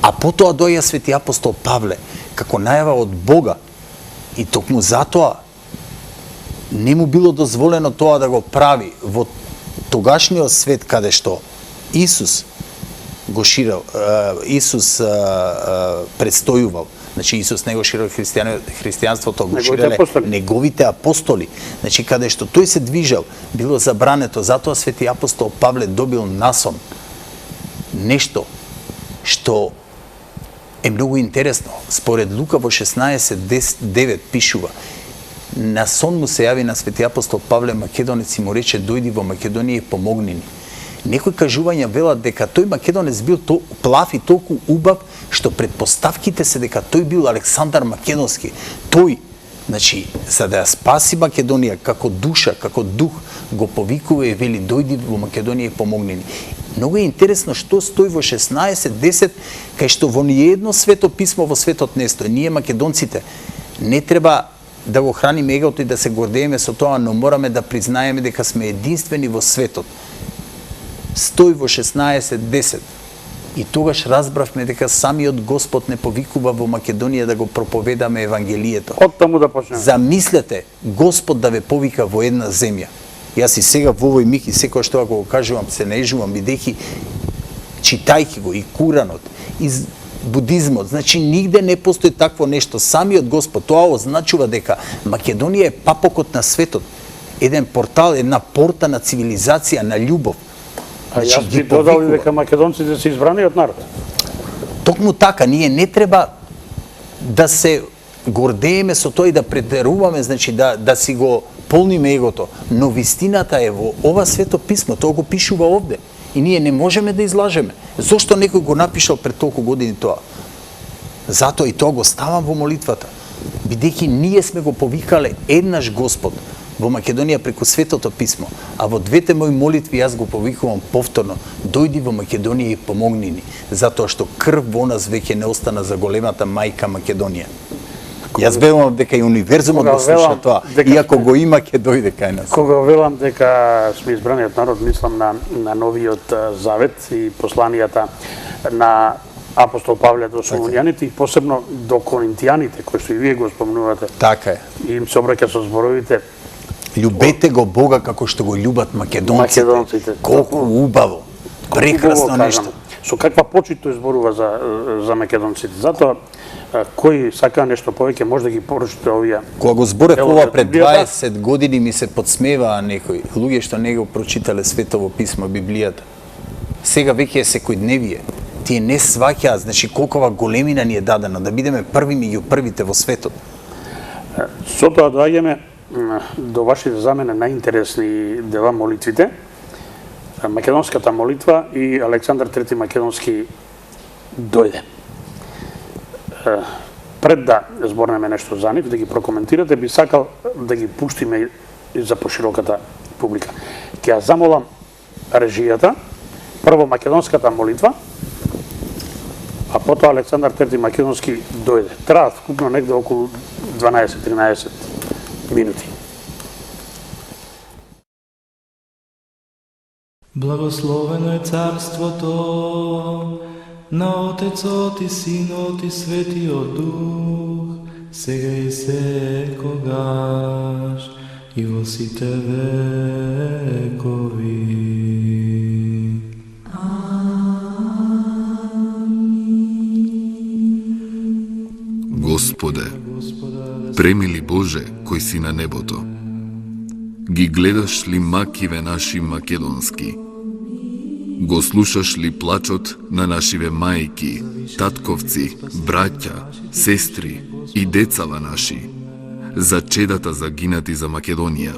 А потоа доаѓа свети апостол Павле, како најава од Бога. И токму затоа не му било дозволено тоа да го прави во тогашниот свет каде што Исус го ширал, Исус предстојувал. Значи Исус не го ширал христијанството, го ширале неговите апостоли. Значи каде што тој се движал, било забрането, затоа свети апостол Павле добил насон. Нешто што е многу интересно. Според Лука во 16:9 пишува: на сон му се јави на свети апостол Павле Македонец и му рече: дојди во Македонија и помогни ни. Некои кажувања велат дека тој Македонец бил плав и толку убав што предпоставките се дека тој бил Александар Македонски. Тој, значи, за да ја спаси Македонија како душа, како дух, го повикува и вели: дојди во Македонија и помогни ни. Многу е интересно што стои во 16:10, кај што во ниедно свето писмо во светот не стои. Ние македонците не треба да го храниме егото и да се гордееме со тоа, но мораме да признаеме дека сме единствени во светот. Стои во 16:10. И тогаш разбравме дека самиот Господ не повикува во Македонија да го проповедаме Евангелието. Од таму да почнеме. Замислете Господ да ве повика во една земја. Јас и сега во овој миг и секој што го кажувам се наежувам, бидејќи читајќи го и Куранот, и будизмот, значи нигде не постои такво нешто. Самиот Господ, тоа означува дека Македонија е папокот на светот. Еден портал, една порта на цивилизација, на љубов. А јас би додал дека македонците се избраниот народ. Токму така, ние не треба да се гордееме со тоа и да претеруваме, значи да си го полниме егото, но вистината е во ова свето писмо, тоа го пишува овде. И ние не можеме да излажеме. Зошто некој го напишал пред толку години тоа? Затоа и тоа го ставам во молитвата. Бидејќи ние сме го повикале еднаш Господ во Македонија преку Светото писмо, а во двете мои молитви јас го повикувам повторно: дојди во Македонија и помогни ни, затоа што крв во нас веќе не остана за големата мајка Македонија. Јас верувам дека и универзумот го слуша тоа, иако го има ќе дојде кај нас. Кога велам дека сме избраниот народ, мислам на новиот завет и посланијата на апостол Павле до Солуњаните и посебно до Коринтијаните, кои што и вие го спомнувате. Така е. И им се обраќа со зборовите: љубете го Бога како што го љубат македонците. Колку убаво, прекрасно нешто. Со каква почит тој зборува за македонците. Затоа кој сака нешто повеќе може да ги прочита овие. Кога го зборев ова пред 20 години ми се подсмеваа некои луѓе што не го прочитале Светово писмо, Библијата. Сега веќе е секојдневие. Тие не сваќаат, значи колкова големина ни е дадена да бидеме први меѓу првите во светот. Со тоа доаѓаме до вашите за мене најинтересни дела молитвите. Македонската молитва и Александар III Македонски дојде. Пред да зборнеме нешто за нив, да ги прокоментирате, би сакал да ги пуштиме за пошироката публика. Ќе ја замолам режијата, прво македонската молитва, а потоа Александар III Македонски дојде. Траат вкупно негде околу 12-13 минути. Благословено е царството на Отецот и Синот и Светиот Дух, сега и секогаш и во сите векови. Господе, премили Боже, кој си на небото, ги гледаш ли макиве наши македонски? Го слушаш ли плачот на нашиве мајки, татковци, браќа, сестри и децава наши, за чедата загинати за Македонија?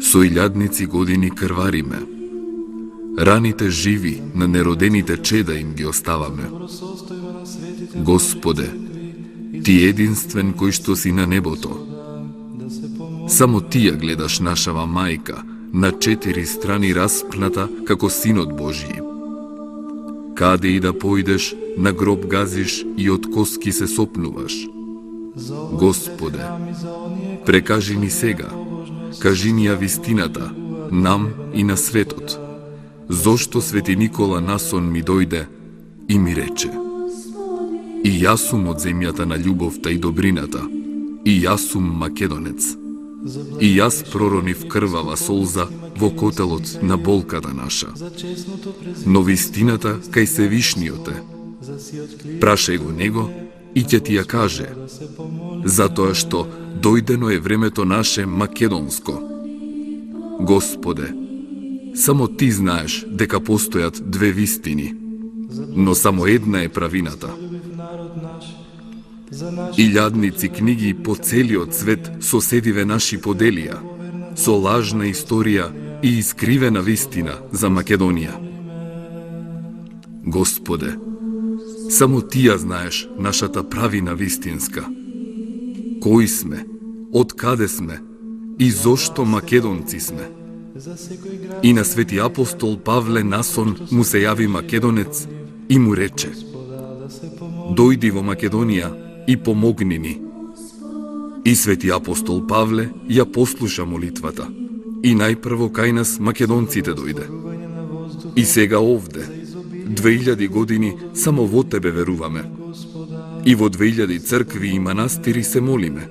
Со илјадници години крвариме, раните живи на неродените чеда им ги оставаме. Господе, Ти единствен кој што си на небото, само Ти ја гледаш нашава мајка, на 4 страни распната како Синот Божји. Каде и да појдеш, на гроб газиш и од коски се сопнуваш. Господе, прекажи ни сега, кажи ни ја вистината, нам и на светот. Зошто Свети Никола насон ми дојде и ми рече: и јас сум од земјата на љубовта и добрината, и јас сум македонец. И јас проронив крвава солза во котелот на болката наша. Но вистината кај Севишниот е. Прашај го него и ќе ти ја каже, затоа што дојдено е времето наше македонско. Господе, само ти знаеш дека постојат две вистини, но само една е правината. Илјадници книги по целиот свет соседиве наши поделија, со лажна историја и искривена вистина за Македонија. Господе, само ти ја знаеш нашата правина вистинска. Кои сме, од каде сме и зошто македонци сме. И на свети апостол Павле насон му се јави македонец и му рече: дојди во Македонија и помогни ни. И свети апостол Павле ја послуша молитвата и најпрво кај нас македонците дојде. И сега овде, 2000 години, само во тебе веруваме. И во 2000 цркви и манастири се молиме.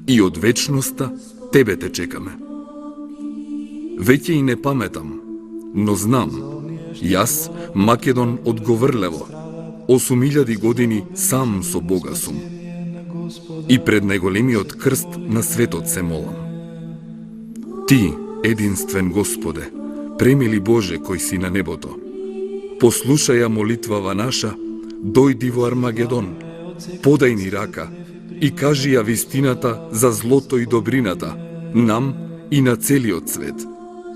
И од вечноста тебе те чекаме. Веќе и не паметам, но знам, јас, Македон од Говрлево, 8000 години сам со Бога сум. И пред најголемиот крст на светот се молам. Ти, единствен Господе, премили Боже кој си на небото, послушај ја молитвава наша, дојди во Армагедон, подај ни рака и кажи ја вистината за злото и добрината, нам и на целиот свет,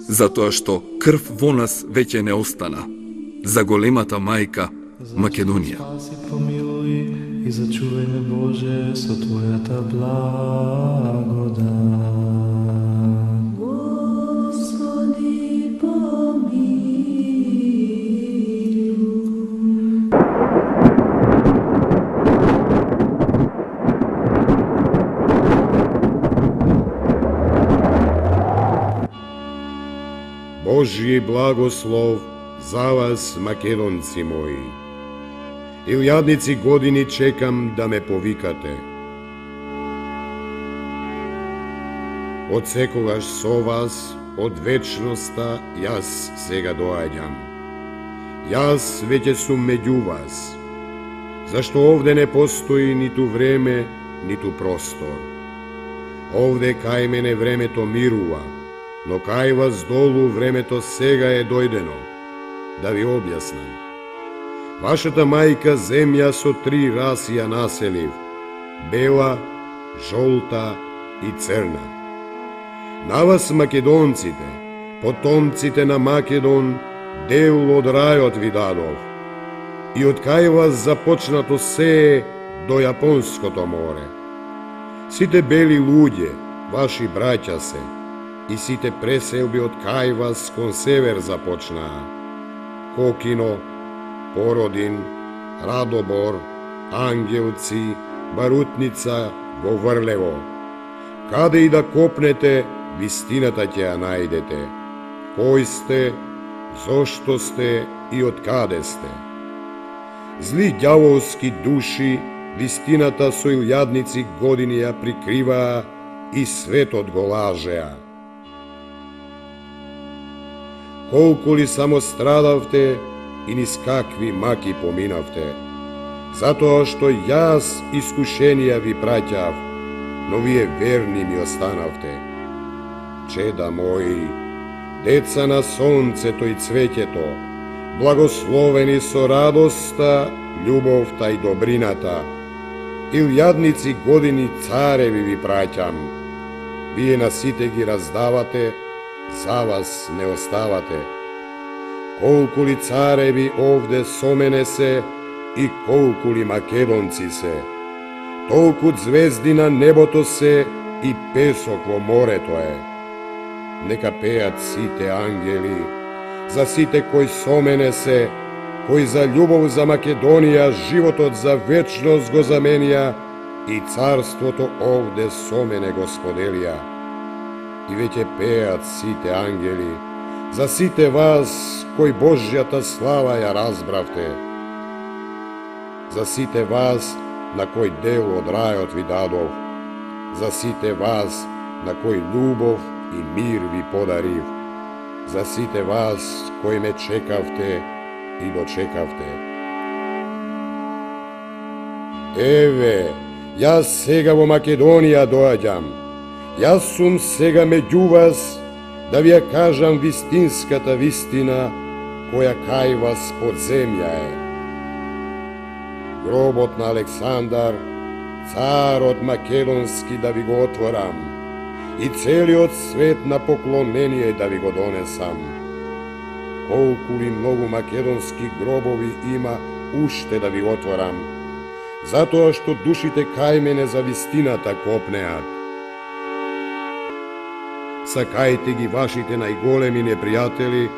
затоа што крв во нас веќе не остана, за големата мајка Македонија. Спаси, помилуй и зачувај ме, Боже, со Твојата благодат. Господи, помилуй. Божји благослов за вас, македонци мои. Илјадници години чекам да ме повикате. Од секогаш со вас, од вечноста, јас сега доаѓам. Јас веќе сум меѓу вас, зашто овде не постои ниту време, ниту простор. Овде кај мене времето мирува, но кај вас долу времето сега е дојдено. Да ви објаснам. Вашата мајка земја со 3 раси ја населив: бела, жолта и црна. На вас, македонците, потомците на Македон, дел од рајот ви дадов. И од кај вас започнато се до Јапонското море. Сите бели луѓе, ваши браќа се, и сите преселби од кај вас кон север започнаа: Кокино, Породин, Радобор, Ангелци, Барутница, Говрлево. Каде и да копнете, вистината ќе ја најдете. Кој сте, зошто сте и од каде сте. Зли ѓаволски души вистината со илјадници години ја прикриваа и светот го лажеа. Колку ли само страдавте и низ какви маки поминавте, затоа што јас искушенија ви праќав, но вие верни ми останавте. Чеда мои, деца на сонцето и цвеќето, благословени со радоста, љубовта и добрината, илјадници години цареви ви праќам. Вие на сите ги раздавате, за вас не оставате. Колку ли цареви овде со мене се и колку ли македонци се, толку звезди на небото се и песок во морето е. Нека пеат сите ангели, за сите кои со мене се, кои за љубов за Македонија животот за вечност го заменија и царството овде со мене го споделија. И веќе пеат сите ангели, за сите вас кои Божјата слава ја разбравте, за сите вас на кој дел од рајот ви дадов, за сите вас на кој љубов и мир ви подарив, за сите вас кои ме чекавте и дочекавте. Еве, јас сега во Македонија доаѓам. Јас сум сега меѓу вас да ви ја кажам вистинската вистина која кај вас под земја е. Гробот на Александар, царот македонски, да ви го отворам и целиот свет на поклонение да ви го донесам. Колку ли многу македонски гробови има уште да ви отворам, затоа што душите кај мене за вистината копнеат. Сакајте ги вашите најголеми непријатели,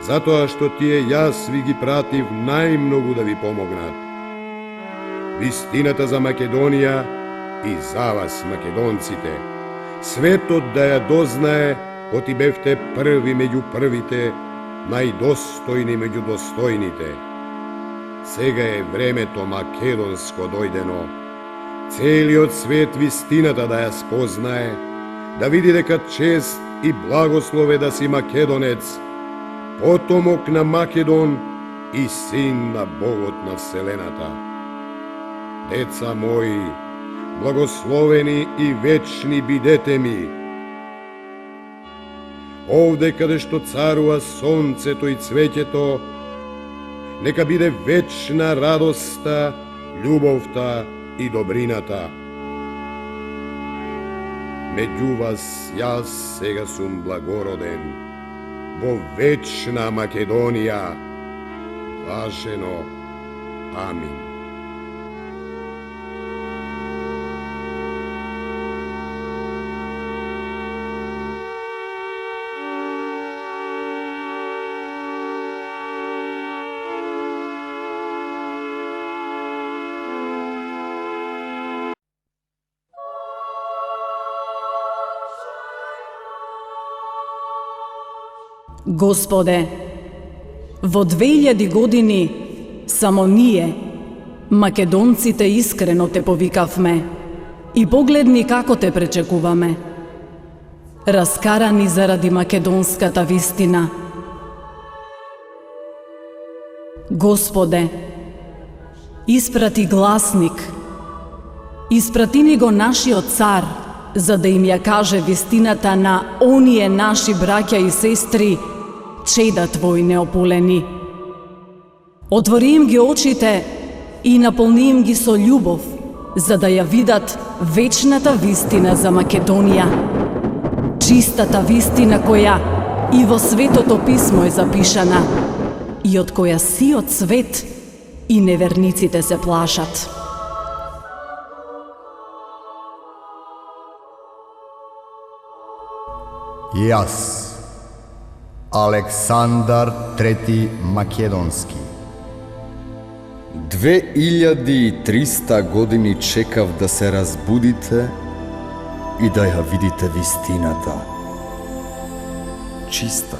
затоа што тие јас ви ги пратив најмногу да ви помогнат. Вистината за Македонија и за вас, македонците, светот да ја дознае, оти бевте први меѓу првите, најдостојни меѓу достојните. Сега е времето македонско дојдено. Целиот свет вистината да ја спознае, да види дека чест и благослове да си македонец, потомок на Македон и син на Богот на вселената. Деца мои, благословени и вечни бидете ми. Овде каде што царува сонцето и цвеќето, нека биде вечна радоста, љубовта и добрината. Меѓу вас јас сега сум благороден, во вечна Македонија. Блажено. Амин. Господе, во 2000 години само ние, македонците, искрено те повикавме и погледни како те пречекуваме. Раскарани заради македонската вистина. Господе, испрати гласник, испрати ни го нашиот цар, за да им ја каже вистината на оние наши браќа и сестри, чеда Твои неополени. Отвори им ги очите и наполни им ги со љубов, за да ја видат вечната вистина за Македонија. Чистата вистина која и во Светото писмо е запишана и од која сиот свет и неверниците се плашат. Јас, Александар III Македонски, 2300 години чекав да се разбудите и да ја видите вистината. Чиста,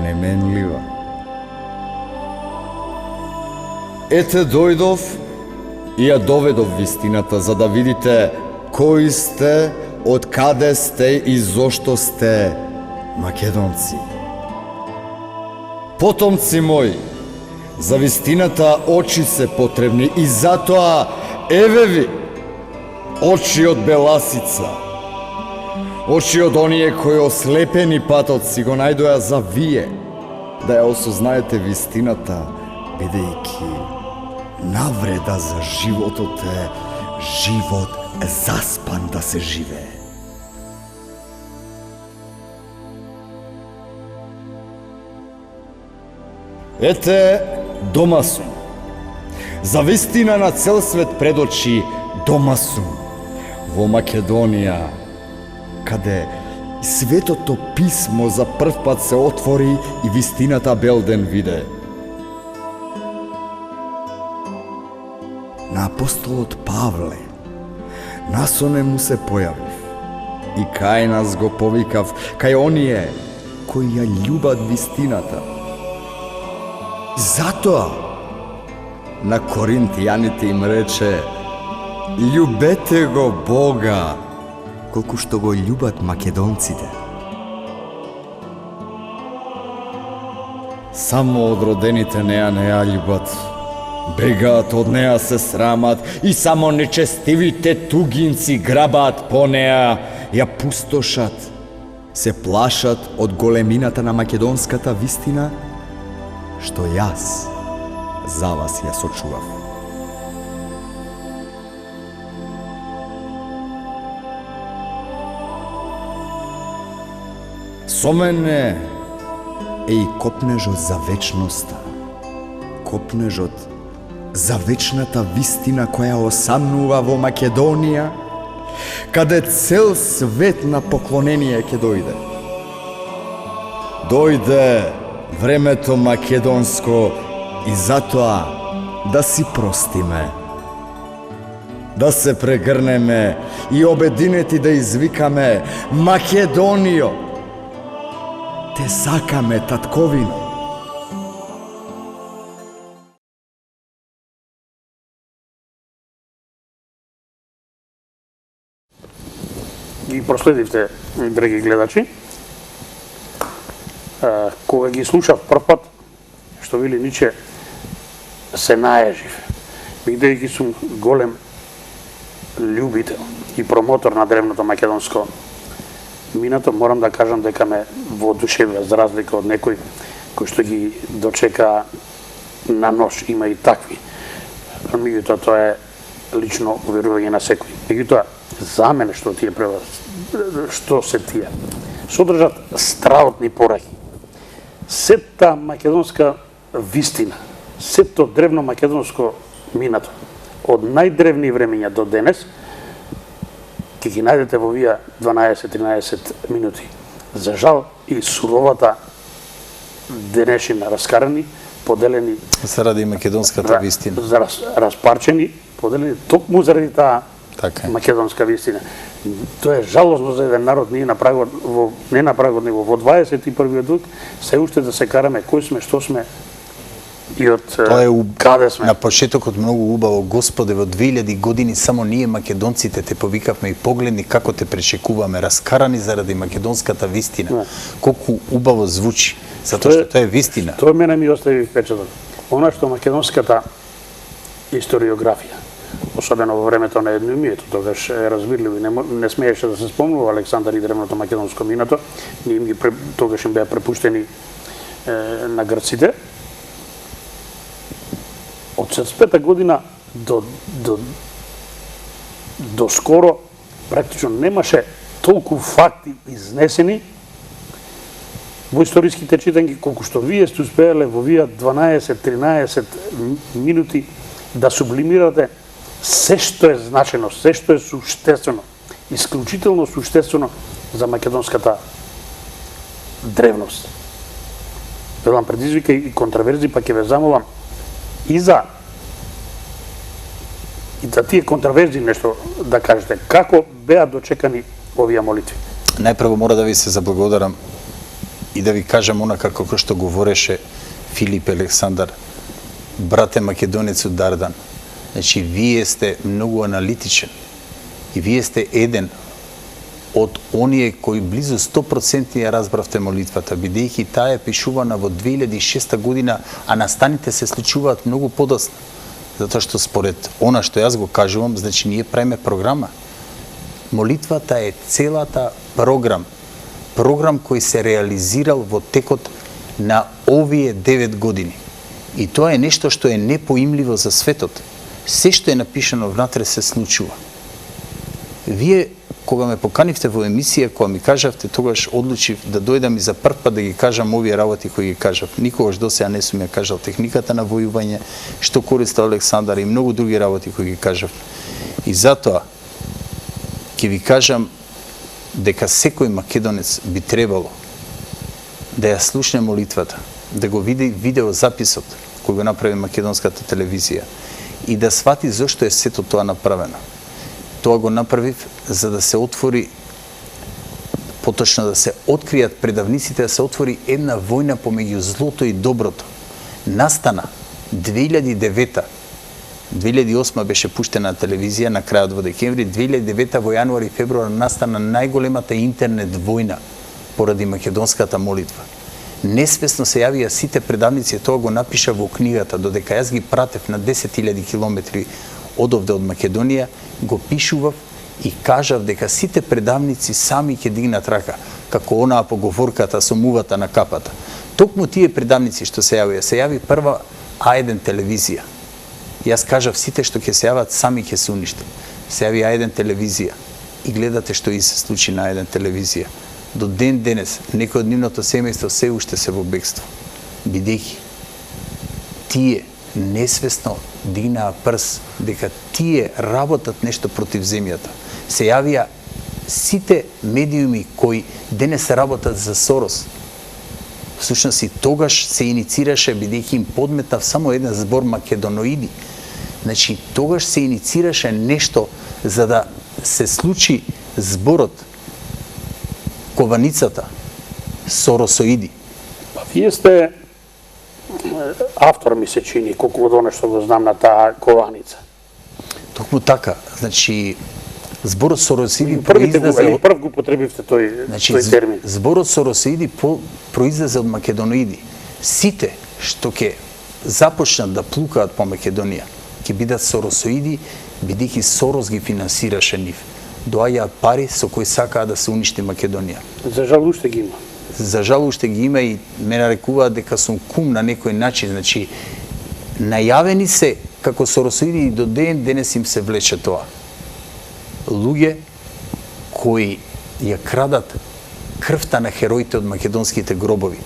неменлива. Ете дојдов и ја доведов вистината, за да видите кои сте, од каде сте и зошто сте македонци. Потомци мои, за вистината очи се потребни и затоа еве ви очи од беласица, очи од оние кои ослепени патот си го најдоа за вие, да ја осознаете вистината, бидејќи навреда за животот е живот заспан да се живее. Ете, дома сум. За вистина на цел свет предочи дома сум. Во Македонија, каде Светото писмо за прв пат се отвори и вистината белден виде. На апостолот Павле, насоне му се појавив и кај нас го повикав, кај оние кои ја љубат вистината. Затоа на коринтијаните им рече: љубете го Бога, колку што го љубат македонците. Само од родените неа љубат, бегаат од неа, се срамат и само нечестивите тугинци грабаат по неа, ја пустошат, се плашат од големината на македонската вистина, што јас за вас ја сочував. Со мене е и копнежот за вечноста, копнежот за вечната вистина која осамнува во Македонија, каде цел свет на поклонение ќе дојде. Дојде времето македонско и затоа да си простиме, да се прегрнеме и обединети да извикаме Македонио, те сакаме, татковино. Ги проследивте, драги гледачи, кога ги слушав прв пат, што вели Ниче, се наежив, бидејќи сум голем љубител и промотор на древното македонско минато, морам да кажам дека ме воодушевува, за разлика од некој кој што ги дочека на нож, има и такви. Меѓутоа, тоа е лично уверување на секој. Меѓутоа, за мене што тие што се тие содржат страотни пораки. Сета македонска вистина, сето древно македонско минато, од најдревни времења до денес, ќе ги најдете во овие 12-13 минути. За жал и суровата денешина раскарани, поделени заради македонската вистина. Распарчени, поделени токму заради таа македонска вистина. Тоа е жалосно за еден народ, ние на прагот во 21. век се уште да се караме кој сме, што сме и од каде сме. На почетокот многу убаво, Господе, во 2000 години само ние македонците те повикавме и погледни како те пречекуваме, раскарани заради македонската вистина. Колку убаво звучи, затоа што тоа е вистина. Тоа мене ми остави впечаток. Она што македонската историографија, особено во времето на едноумието, тогаш е разбирливо и не смееше да се спомнува Александар и древното македонско минато, тогаш им беа препуштени на грците. Од 45 година до скоро практично немаше толку факти изнесени во историските читанки, колку што вие сте успеале во вие 12-13 минути да сублимирате се што е значено, се што е суштествено, исклучително суштествено за македонската древност. Ве вам предизвика и контраверзи, па ќе ве замолам и за тие контраверзи нешто да кажете. Како беа дочекани овие молитви? Најпрво мора да ви се заблагодарам и да ви кажам онака како што говореше Филип Александар, брате македонец од Дардан. Значи, вие сте многу аналитичен и вие сте еден од оние кои близу 100% ја разбравте молитвата, бидејќи таа е пишувана во 2006 година, а настаните се случуваат многу подоцна. Затоа што според она што јас го кажувам, значи ние правиме програма. Молитвата е целата програм кој се реализирал во текот на овие 9 години. И тоа е нешто што е непоимливо за светот. Се што е напишано внатре се случува. Вие, кога ме поканивте во емисија, кога ми кажавте, тогаш одлучив да дојдам и за прв пат да ги кажам овие работи кои ги кажав. Никогаш досега не сум ја кажал техниката на војување, што користел Александар и многу други работи кои ги кажав. И затоа ќе ви кажам дека секој македонец би требало да ја слушне молитвата, да го види видеозаписот кој го направи македонската телевизија и да свати зошто е сето тоа направено. Тоа го направив за да се отвори, поточно да се откријат предавниците, да се отвори една војна помеѓу злото и доброто. Настана 2009 2008 беше пуштена на телевизија на крајот во декември, 2009 во јануари и февруар настана најголемата интернет војна поради македонската молитва. Несвесно се јавија сите предавници, тоа го напиша во книгата, додека јас ги пратев на 10.000 километри одовде од Македонија, го пишував и кажав дека сите предавници сами ќе дигнат рака, како онаа поговорката со мувата на капата. Токму тие предавници што се јави прва А1 телевизија. Јас кажав сите што ќе се јават сами ќе се уништат. Се јави А1 телевизија и гледате што и се случи на А1 телевизија. До ден денес некој од нивното семејство се уште се во бегство, бидејќи тие несвесно дигнаа прс дека тие работат нешто против земјата. Се јавија сите медиуми кои денес работат за Сорос. Всушност и тогаш се иницираше, бидејќи им подметнав само еден збор македоноиди. Значи, тогаш се иницираше нешто за да се случи зборот, кованицата, соросоиди. Па вие сте автор, ми се чини, колку од оно што го знам на таа кованица. Токму така, значи, зборот соросоиди Првите прв го потребивте тој термин. Зборот соросоиди произлезе од македоноиди. Сите што ќе започнат да плукаат по Македонија, ќе бидат соросоиди, бидејќи Сорос ги финансираше нив. Доаѓаат пари со кои сакаат да се уништи Македонија. За жал уште ги има. За жал уште ги има и ме нарекуваат дека сум кум на некој начин. Значи, најавени се како соросоиди и до ден денес им се влече тоа. Луѓе кои ја крадат крвта на хероите од македонските гробови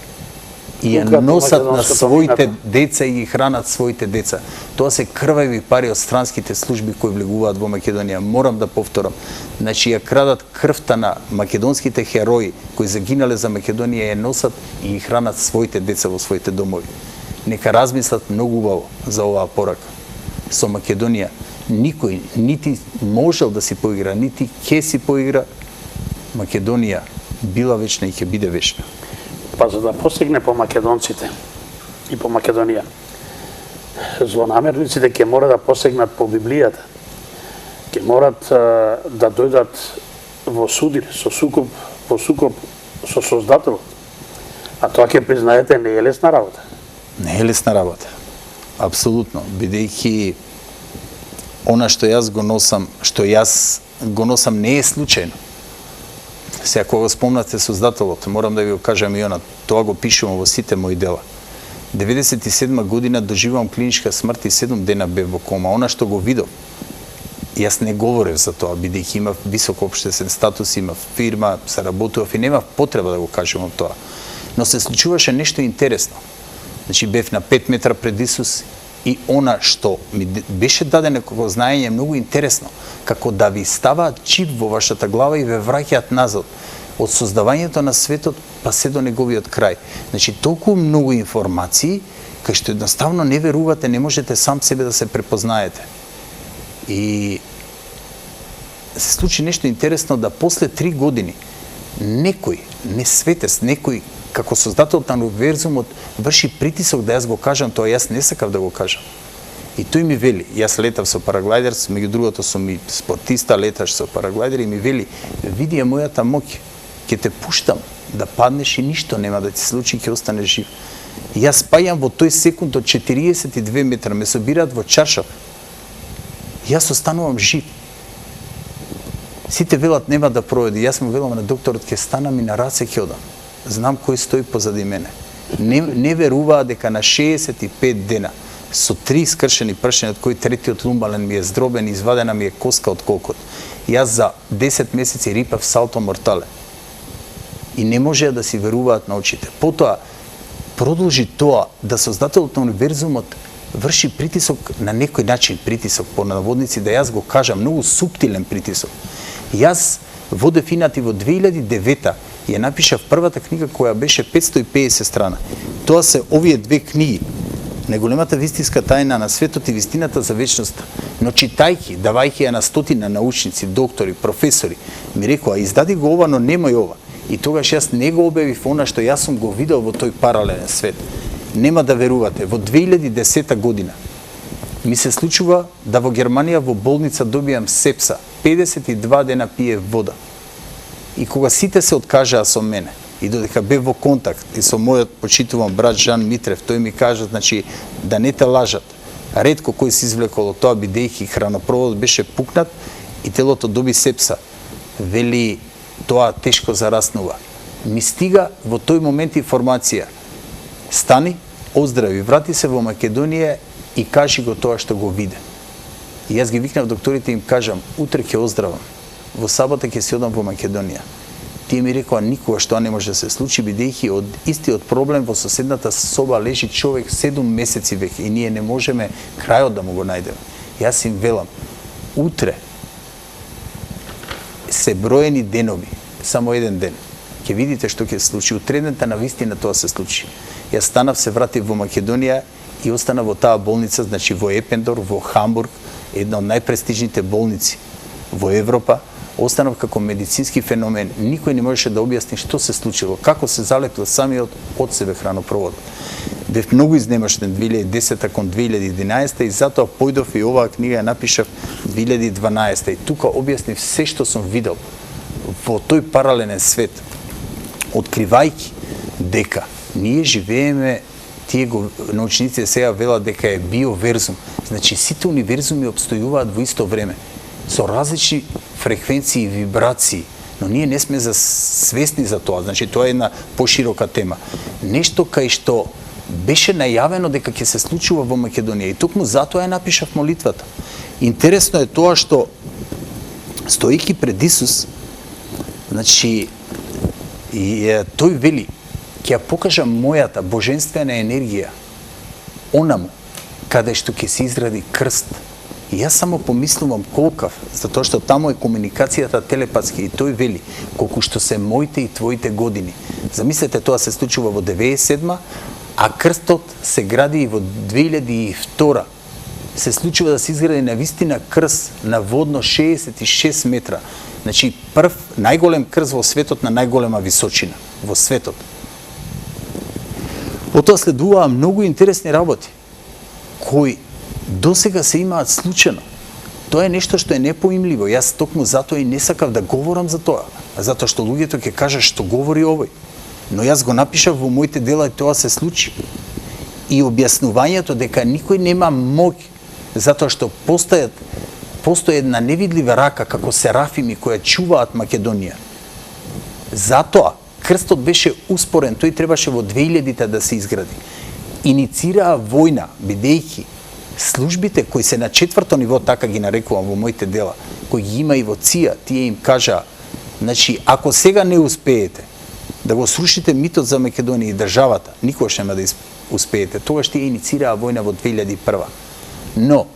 и ја носат на своите деца и ги хранат своите деца. Тоа се крвави пари од странските служби кои влегуваат во Македонија. Морам да повторам. Значи, ја крадат крвта на македонските херои кои загинале за Македонија, ја носат и ги хранат своите деца во своите домови. Нека размислат многу убаво за оваа порака. Со Македонија никој нити можел да си поигра, нити ќе си поигра. Македонија била вечна и ќе биде вечна. Па за да посегне по македонците и по Македонија, злонамерниците ќе мора да посегнат по Библијата. Ќе морат да дојдат во судир, во сукоп со Создателот. А тоа ќе признаете не е лесна работа. Не е лесна работа. Апсолутно, бидејќи она што јас го носам не е случајно. Сега кога спомнате Создателот, морам да ви го кажам и она, тоа го пишувам во сите мои дела. 97 година доживувам клиничка смрт и 7 дена бев во кома. Она што го видов, јас не говорев за тоа, бидејќи имав висок општествен статус, имав фирма, се работував и немав потреба да го кажувам тоа. Но се случуваше нешто интересно. Значи, бев на 5 метра пред Исус и она што ми беше дадено како знаење многу интересно, како да ви ставаат чип во вашата глава и ве враќаат назад од создавањето на светот па се до неговиот крај. Значи, толку многу информации, кај што едноставно не верувате, не можете сам себе да се препознаете. И се случи нешто интересно да после 3 години некој, несветес, некој како создател на универзумот врши притисок да јас го кажам тоа, јас не сакав да го кажам. И тој ми вели, јас летав со параглайдер, меѓу другото сум и спортиста, леташ со параглайдер и ми вели, види ја мојата моќ, ќе те пуштам да паднеш и ништо нема да ти случи, ќе останеш жив. И јас пајам во тој секунд од 42 метра, ме собираат во чаршаф. Јас останувам жив. Сите велат нема да проведи, јас му велам на докторот, ќе станам и на раце ќе одам. Знам кој стои позади мене. Не веруваа дека на 65 дена со 3 скршени пршини, од кои третиот лумбален ми е здробен, извадена ми е коска од колкот. Јас за 10 месеци рипав салто мортале. И не можеа да си веруваат на очите. Потоа продолжи тоа да Создателот на универзумот врши притисок на некој начин, притисок по наводници, да јас го кажам, многу суптилен притисок. Јас водев инати во 2009 ја напишав првата книга која беше 550 страна. Тоа се овие две книги, Најголемата вистинска тајна на светот и вистината за вечноста. Но читајќи, давајќи ја на стотина научници, доктори, професори, ми рекоа, издади го ова, но немај ова. И тогаш јас не го објавив она што јас сум го видел во тој паралелен свет. Нема да верувате, во 2010 година Ми се случува да во Германија во болница добијам сепса. 52 дена пие вода. И кога сите се откажаа со мене, и додека бев во контакт и со мојот почитуван брат Жан Митрев, тој ми кажа, значи, да не те лажат. Ретко кој се извлекол од тоа, бидејќи хранопроводот беше пукнат и телото доби сепса. Вели, тоа тешко зараснува. Ми стига во тој момент информација. Стани, оздрави, врати се во Македонија и кажи го тоа што го виде. И јас ги викнав докторите и им кажам, утре ќе оздравам. Во сабота ќе се одам во Македонија. Тие ми рекоа никогаш тоа не може да се случи, бидејќи од истиот проблем во соседната соба лежи човек 7 месеци веќе и ние не можеме крајот да му го најдеме. Јас им велам, утре се броени денови, само еден ден. Ќе видите што ќе се случи. Утредента на вистина тоа се случи. Јас станав, се вратив во Македонија и останав во таа болница, значи во Епендор, во Хамбург, една од најпрестижните болници во Европа. Останав како медицински феномен. Никој не можеше да објасни што се случило, како се залепил самиот од себе хранопроводот. Бев многу изнемаштен 2010 кон 2011 и затоа појдов и оваа книга ја напишав 2012 и тука објаснив се што сум видел во тој паралелен свет, откривајќи дека ние живееме, тие го научниците сега велат дека е биоверзум. Значи сите универзуми обстојуваат во исто време со различни фреквенции и вибрации, но ние не сме свесни за тоа, значи тоа е една поширока тема. Нешто кај што беше најавено дека ќе се случува во Македонија и токму затоа ја напишав молитвата. Интересно е тоа што стоејќи пред Исус, значи тој вели, ќе ја покажам мојата божествена енергија онаму каде што ќе се изради крст. И јас само помислувам колкав, затоа што таму е комуникацијата телепатски и тој вели, колку што се моите и твоите години. Замислете, тоа се случува во 97, а крстот се гради и во 2002. Се случува да се изгради на вистина крст на водно 66 метра. Значи прв најголем крст во светот на најголема височина во светот. Потоа следуваа многу интересни работи кои досега се имаат случајно. Тоа е нешто што е непоимливо. Јас токму затоа и не сакав да говорам за тоа, затоа што луѓето ќе кажат што говори овој. Но јас го напишав во моите дела и тоа се случи. И објаснувањето дека никој нема моќ, затоа што постои една невидлива рака како серафими која чуваат Македонија. Затоа крстот беше успорен, тој требаше во 2000-та да се изгради. Иницираа војна, бидејќи службите кои се на 4-то ниво, така ги нарекувам во моите дела, кои ги има и во ЦИА, тие им кажаа, значи, ако сега не успеете да го срушите митот за Македонија и државата, никогаш нема да успеете. Тогаш тие иницираа војна во 2001. Но,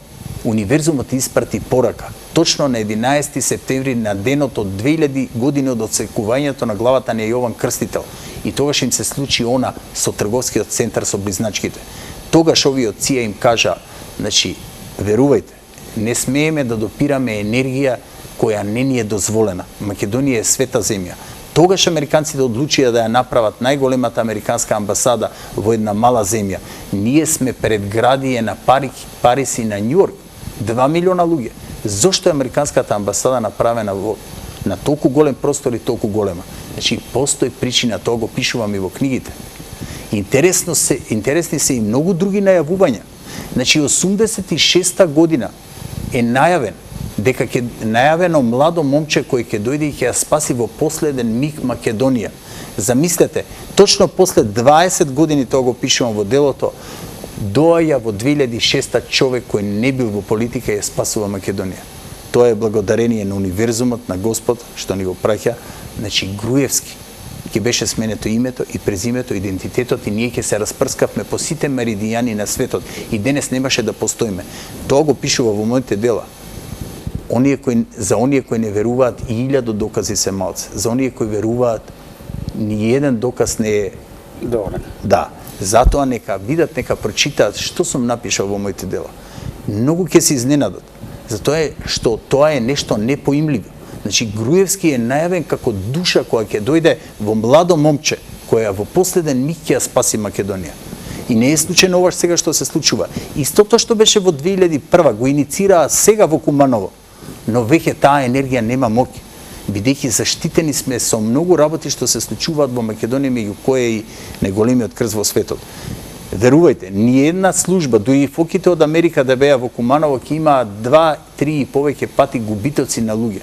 универзумот испрати порака, точно на 11 септември, на денот од 2000 години од отсекувањето на главата на Јован Крстител. И тогаш им се случи она со трговскиот центар со близначките. Тогаш овиот ЦИА им кажа, значи, верувајте, не смееме да допираме енергија која не ни е дозволена. Македонија е света земја. Тогаш американците одлучија да ја направат најголемата американска амбасада во една мала земја. Ние сме пред градија на Париз и на Њујорк, 2 милиона луѓе. Зошто е американската амбасада направена на толку голем простор и толку голема? Значи, постои причина, тоа го пишувам и во книгите. Интересни се и многу други најавувања. Значи, 86-та година е најавено младо момче кој ќе дојде и ќе ја спаси во последен миг Македонија. Замислете, точно после 20 години, тоа го пишувам во делото, доаѓа во 2006 човек кој не бил во политика и ја спасува Македонија. Тоа е благодарение на универзумот, на Господ, што ни го праќа. Значи, Груевски ќе беше сменето името и презимето, идентитетот и ние ќе се распрскавме по сите меридијани на светот и денес немаше да постоиме. Тоа го пишува во моите дела. За оние кои не веруваат, и 1000 докази се малце. За оние кои веруваат, ни еден доказ не е доволен. Да. Затоа нека видат, нека прочитаат што сум напишал во моите дела. Многу ќе се изненадат. Затоа што тоа е нешто непоимливо. Значи, Груевски е најавен како душа која ќе дојде во младо момче, која во последен миг ќе ја спаси Македонија. И не е случајно ова сега што се случува. Истото што беше во 2001 го иницираа сега во Куманово, но веќе таа енергија нема моќ, бидејќи заштитени сме со многу работи што се случуваат во Македонија, меѓу кои и најголемиот крст во светот. Верувајте, ни една служба, дури и фоките од Америка да беа во Куманово, ќе има 2, 3 и повеќе пати губителци на луѓе.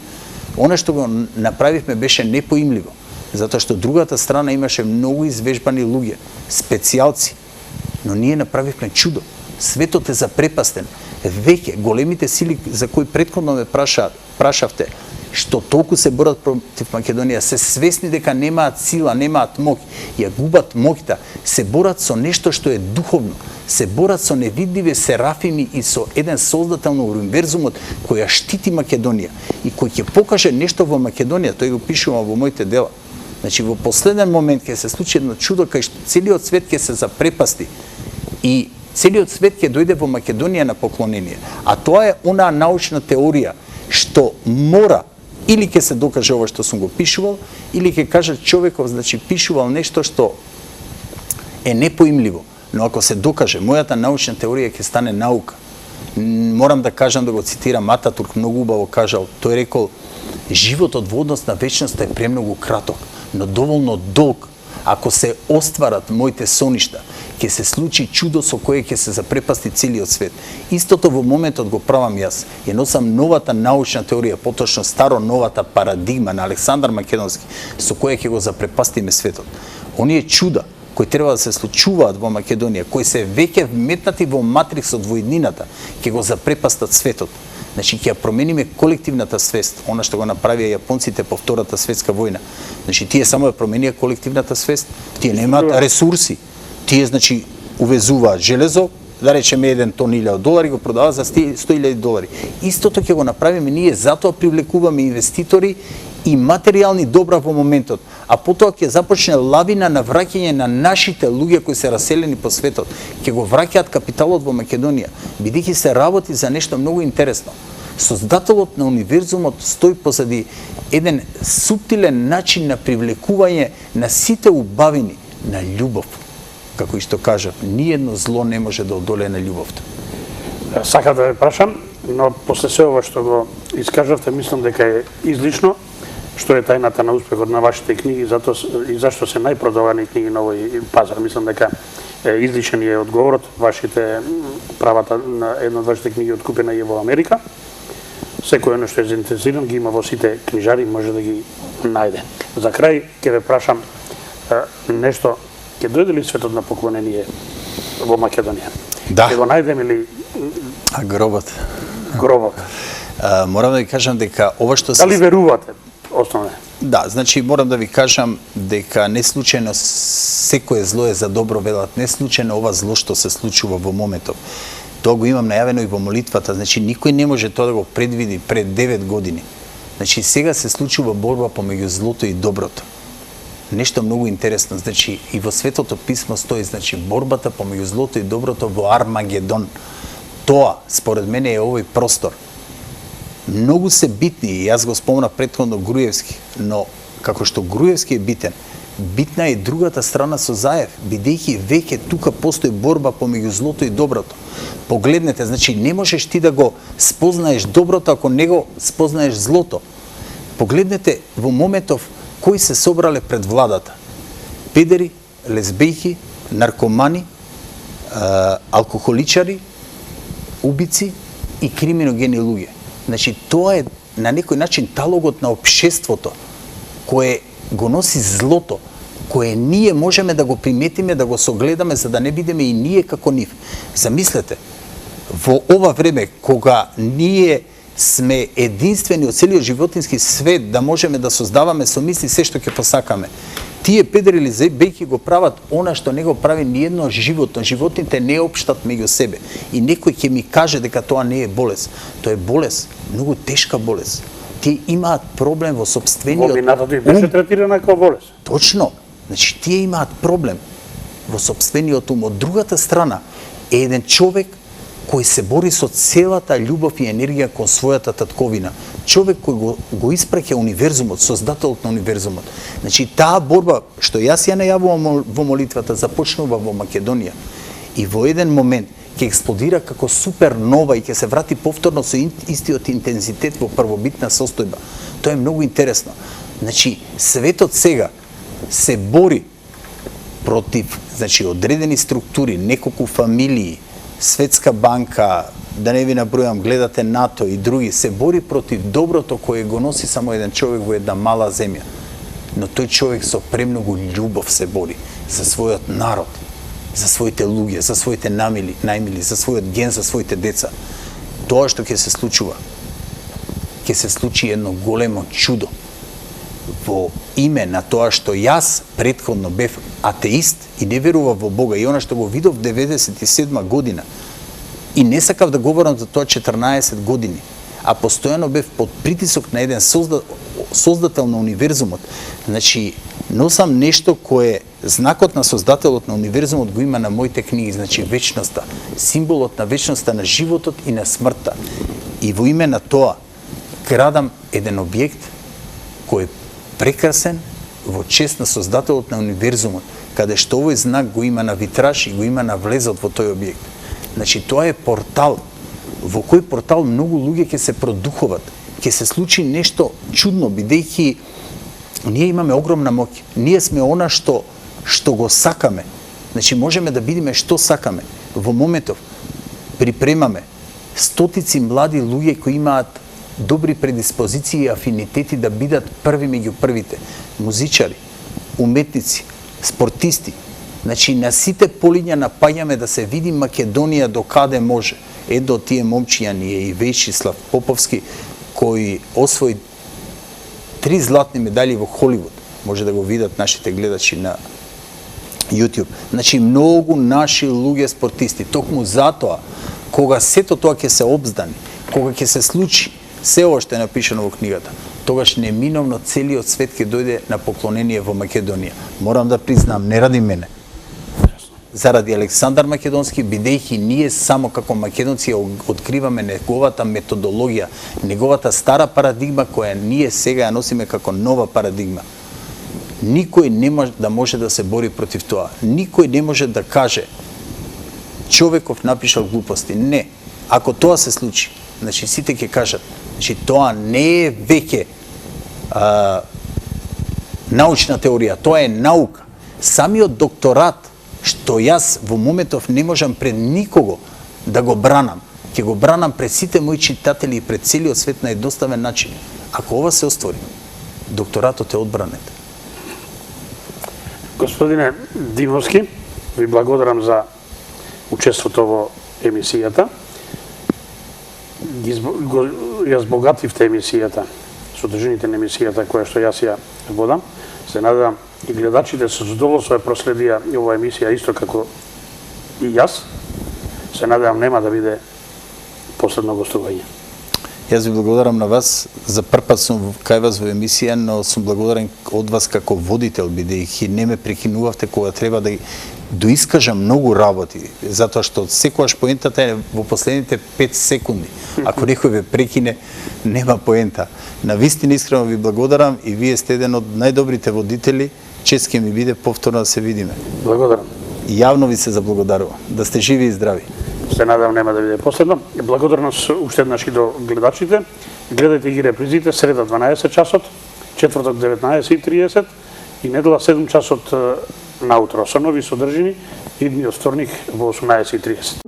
Она што го направивме беше непоимливо, затоа што другата страна имаше многу извежбани луѓе, специјалци, но ние направивме чудо. Светот е запрепастен. Веќе големите сили за кои претходно ме прашавте, што толку се борат против Македонија, се свесни дека немаат сила, немаат моќ, ја губат моќта, се борат со нешто што е духовно, се борат со невидливи серафими и со еден создател на универзумот кој ја штити Македонија и кој ќе покаже нешто во Македонија, тој го пишувам во моите дела. Значи во последен момент ќе се случи едно чудо кај што целиот свет ќе се запрепасти и целиот свет ќе дојде во Македонија на поклонение. А тоа е онаа научна теорија што мора или ќе се докаже ова што сум го пишувал, или ќе кажат човеков, значи пишувал нешто што е непоимливо. Но ако се докаже, мојата научна теорија ќе стане наука. Морам да кажам, да го цитирам, Ататурк многу убаво кажал, тој рекол, животот во однос на вечноста е премногу краток, но доволно долг. Ако се остварат моите соништа, ќе се случи чудо со кое ќе се запрепасти целиот свет. Истото во моментот го правам јас. Ја носам новата научна теорија, поточно старо новата парадигма на Александар Македонски, со која ќе го запрепастиме светот. Оние чуда кои треба да се случуваат во Македонија, кои се веќе вметнати во матриксот во иднината, ќе го запрепастат светот. Значи, ќе ја промениме колективната свест, она што го направија јапонците по Втората светска војна. Значи, тие само ја променија колективната свест, тие немаат ресурси. Тие, значи, увезуваат железо, да речеме 1 тон $1,000, го продаваат за $100,000. Истото ќе го направиме ние, затоа привлекуваме инвеститори и материјални добра во моментот, а потоа ќе започне лавина на враќање на нашите луѓе кои се раселени по светот. Ќе го враќаат капиталот во Македонија, бидејќи се работи за нешто многу интересно. Создателот на универзумот стои позади еден суптилен начин на привлекување на сите убавини на љубов. Како и што кажав, ниедно зло не може да одолее на љубовта. Сакав да ве прашам, но после се ова што го искажавте, мислам дека е излишно. Што е тајната на успехот на вашите книги, и зашто се најпродавани книги на овој пазар? Мислам дека излишен е одговорот. Правата на една од вашите книги откупена е во Америка. Секој оно што е заинтересиран ги има во сите книжари, може да ги најде. За крај ќе ве прашам нешто, ќе дојде ли светот на поклонение во Македонија? Да. Ќе го најдеме ли А гробот? гробот? Морам да ви кажам дека ова што Дали верувате? Основно. Да, значи морам да ви кажам дека не случајно секое зло е за добро, велат, не случајно ова зло што се случува во моментов. Тоа го имам најавено и во молитвата, значи никој не може тоа да го предвиди пред 9 години. Значи сега се случува борба помеѓу злото и доброто. Нешто многу интересно, значи и во Светото писмо стои, значи борбата помеѓу злото и доброто во Армагедон. Тоа, според мене, е овој простор. Многу се битни, и јас го спомнав претходно Груевски, но како што Груевски е битен, битна е другата страна со Заев, бидејќи веќе тука постои борба помеѓу злото и доброто. Погледнете, значи не можеш ти да го спознаеш доброто ако не го спознаеш злото. Погледнете во моментов кои се собрале пред владата. Педери, лесбејки, наркомани, алкохоличари, убици и криминогени луѓе. Значи, тоа е на некој начин талогот на општеството, кое го носи злото, кое ние можеме да го приметиме, да го согледаме, за да не бидеме и ние како нив. Замислете, во ова време, кога ние сме единствени од целиот животински свет да можеме да создаваме со мисли се што ќе посакаме, тие педери или бејки го прават она што не го прави ниедно животно. Животните не општат меѓу себе. И некој ќе ми каже дека тоа не е болест. Тоа е болест, многу тешка болест. Тие имаат проблем во сопствениот Во минатото и беше третирана како болест. Точно. Значи, тие имаат проблем во сопствениот ум. Од другата страна е еден човек кој се бори со целата љубов и енергија кон својата татковина. Човек кој го испраќа универзумот, создателот на универзумот. Значи, таа борба, што јас ја најавувам во молитвата, започнува во Македонија. И во еден момент ќе експлодира како супернова и ќе се врати повторно со истиот интензитет во првобитна состојба. Тоа е многу интересно. Значи, светот сега се бори против, значи, одредени структури, неколку фамилии, Светска банка, да не ви набројам, гледате НАТО и други, се бори против доброто кое го носи само еден човек во една мала земја. Но тој човек со премногу љубов се бори за својот народ, за своите луѓе, за своите најмили, за својот ген, за своите деца. Тоа што ќе се случува, ќе се случи едно големо чудо во име на тоа што јас претходно бев атеист и не верував во Бога и она што го видов 97 година и не сакав да говорам за тоа 14 години, а постојано бев под притисок на еден создател на универзумот. Значи, носам нешто кое знакот на создателот на универзумот го има на моите книги, значи вечноста, символот на вечноста на животот и на смртта. И во име на тоа градам еден објект кој е прекрасен во чест на создателот на универзумот, каде што овој знак го има на витраж и го има на влезот во тој објект. Значи, тоа е портал, во кој портал многу луѓе ќе се продухуват, ќе се случи нешто чудно, бидејќи ние имаме огромна моќ. Ние сме она што го сакаме. Значи, можеме да бидеме што сакаме. Во моментов припремаме стотици млади луѓе кои имаат добри предиспозиции и афинитети да бидат први меѓу првите. Музичари, уметници, спортисти. Значи, на сите полиња напаѓаме да се види Македонија до каде може. Едно од тие момчиња ни е и Вејчислав Поповски, кој освои 3 златни медали во Холивуд. Може да го видат нашите гледачи на YouTube. Значи, многу наши луѓе спортисти. Токму затоа, кога сето тоа ќе се обздани, кога ќе се случи, се ова што е напишано во книгата, тогаш неминовно целиот свет ќе дојде на поклонение во Македонија. Морам да признам, не ради мене, заради Александар Македонски, бидејќи ние само како македонци откриваме неговата методологија, неговата стара парадигма која ние сега ја носиме како нова парадигма. Никој не може да се бори против тоа. Никој не може да каже човеков напишал глупости. Не. Ако тоа се случи, значи сите ќе кажат, значи тоа не е веќе научна теорија, тоа е наука. Самиот докторат што јас во моментов не можам пред никого да го бранам, ќе го бранам пред сите мои читатели и пред целиот свет на едноставен начин. Ако ова се оствори, докторатот е одбранет. Господине Димовски, ви благодарам за учеството во емисијата. Ја збогативте емисијата, содржините на емисијата која што јас ја водам. Се надевам и гледачите со задоволство ја проследија и оваа емисија исто како и јас. Се надевам нема да биде последно гостување. Јас ви благодарам на вас. За прв пат сум кај вас во емисија, но сум благодарен од вас како водител, бидејќи не ме прекинувавте кога треба да доискажам многу работи, затоа што секогаш поентата е во последните 5 секунди. Ако некој ве прекине, нема поента. На вистина искрено ви благодарам и вие сте еден од најдобрите водители. Чест ќе ми биде повторно да се видиме. Благодарам. И јавно ви се заблагодарувам. Да сте живи и здрави. Се надевам нема да биде последно. Благодарност уште еднаш и до гледачите. Гледајте ги репризите среда 12 часот, четврток 19:30 и недела 7 часот наутро со нови содржини и идниот вторник во 18:30.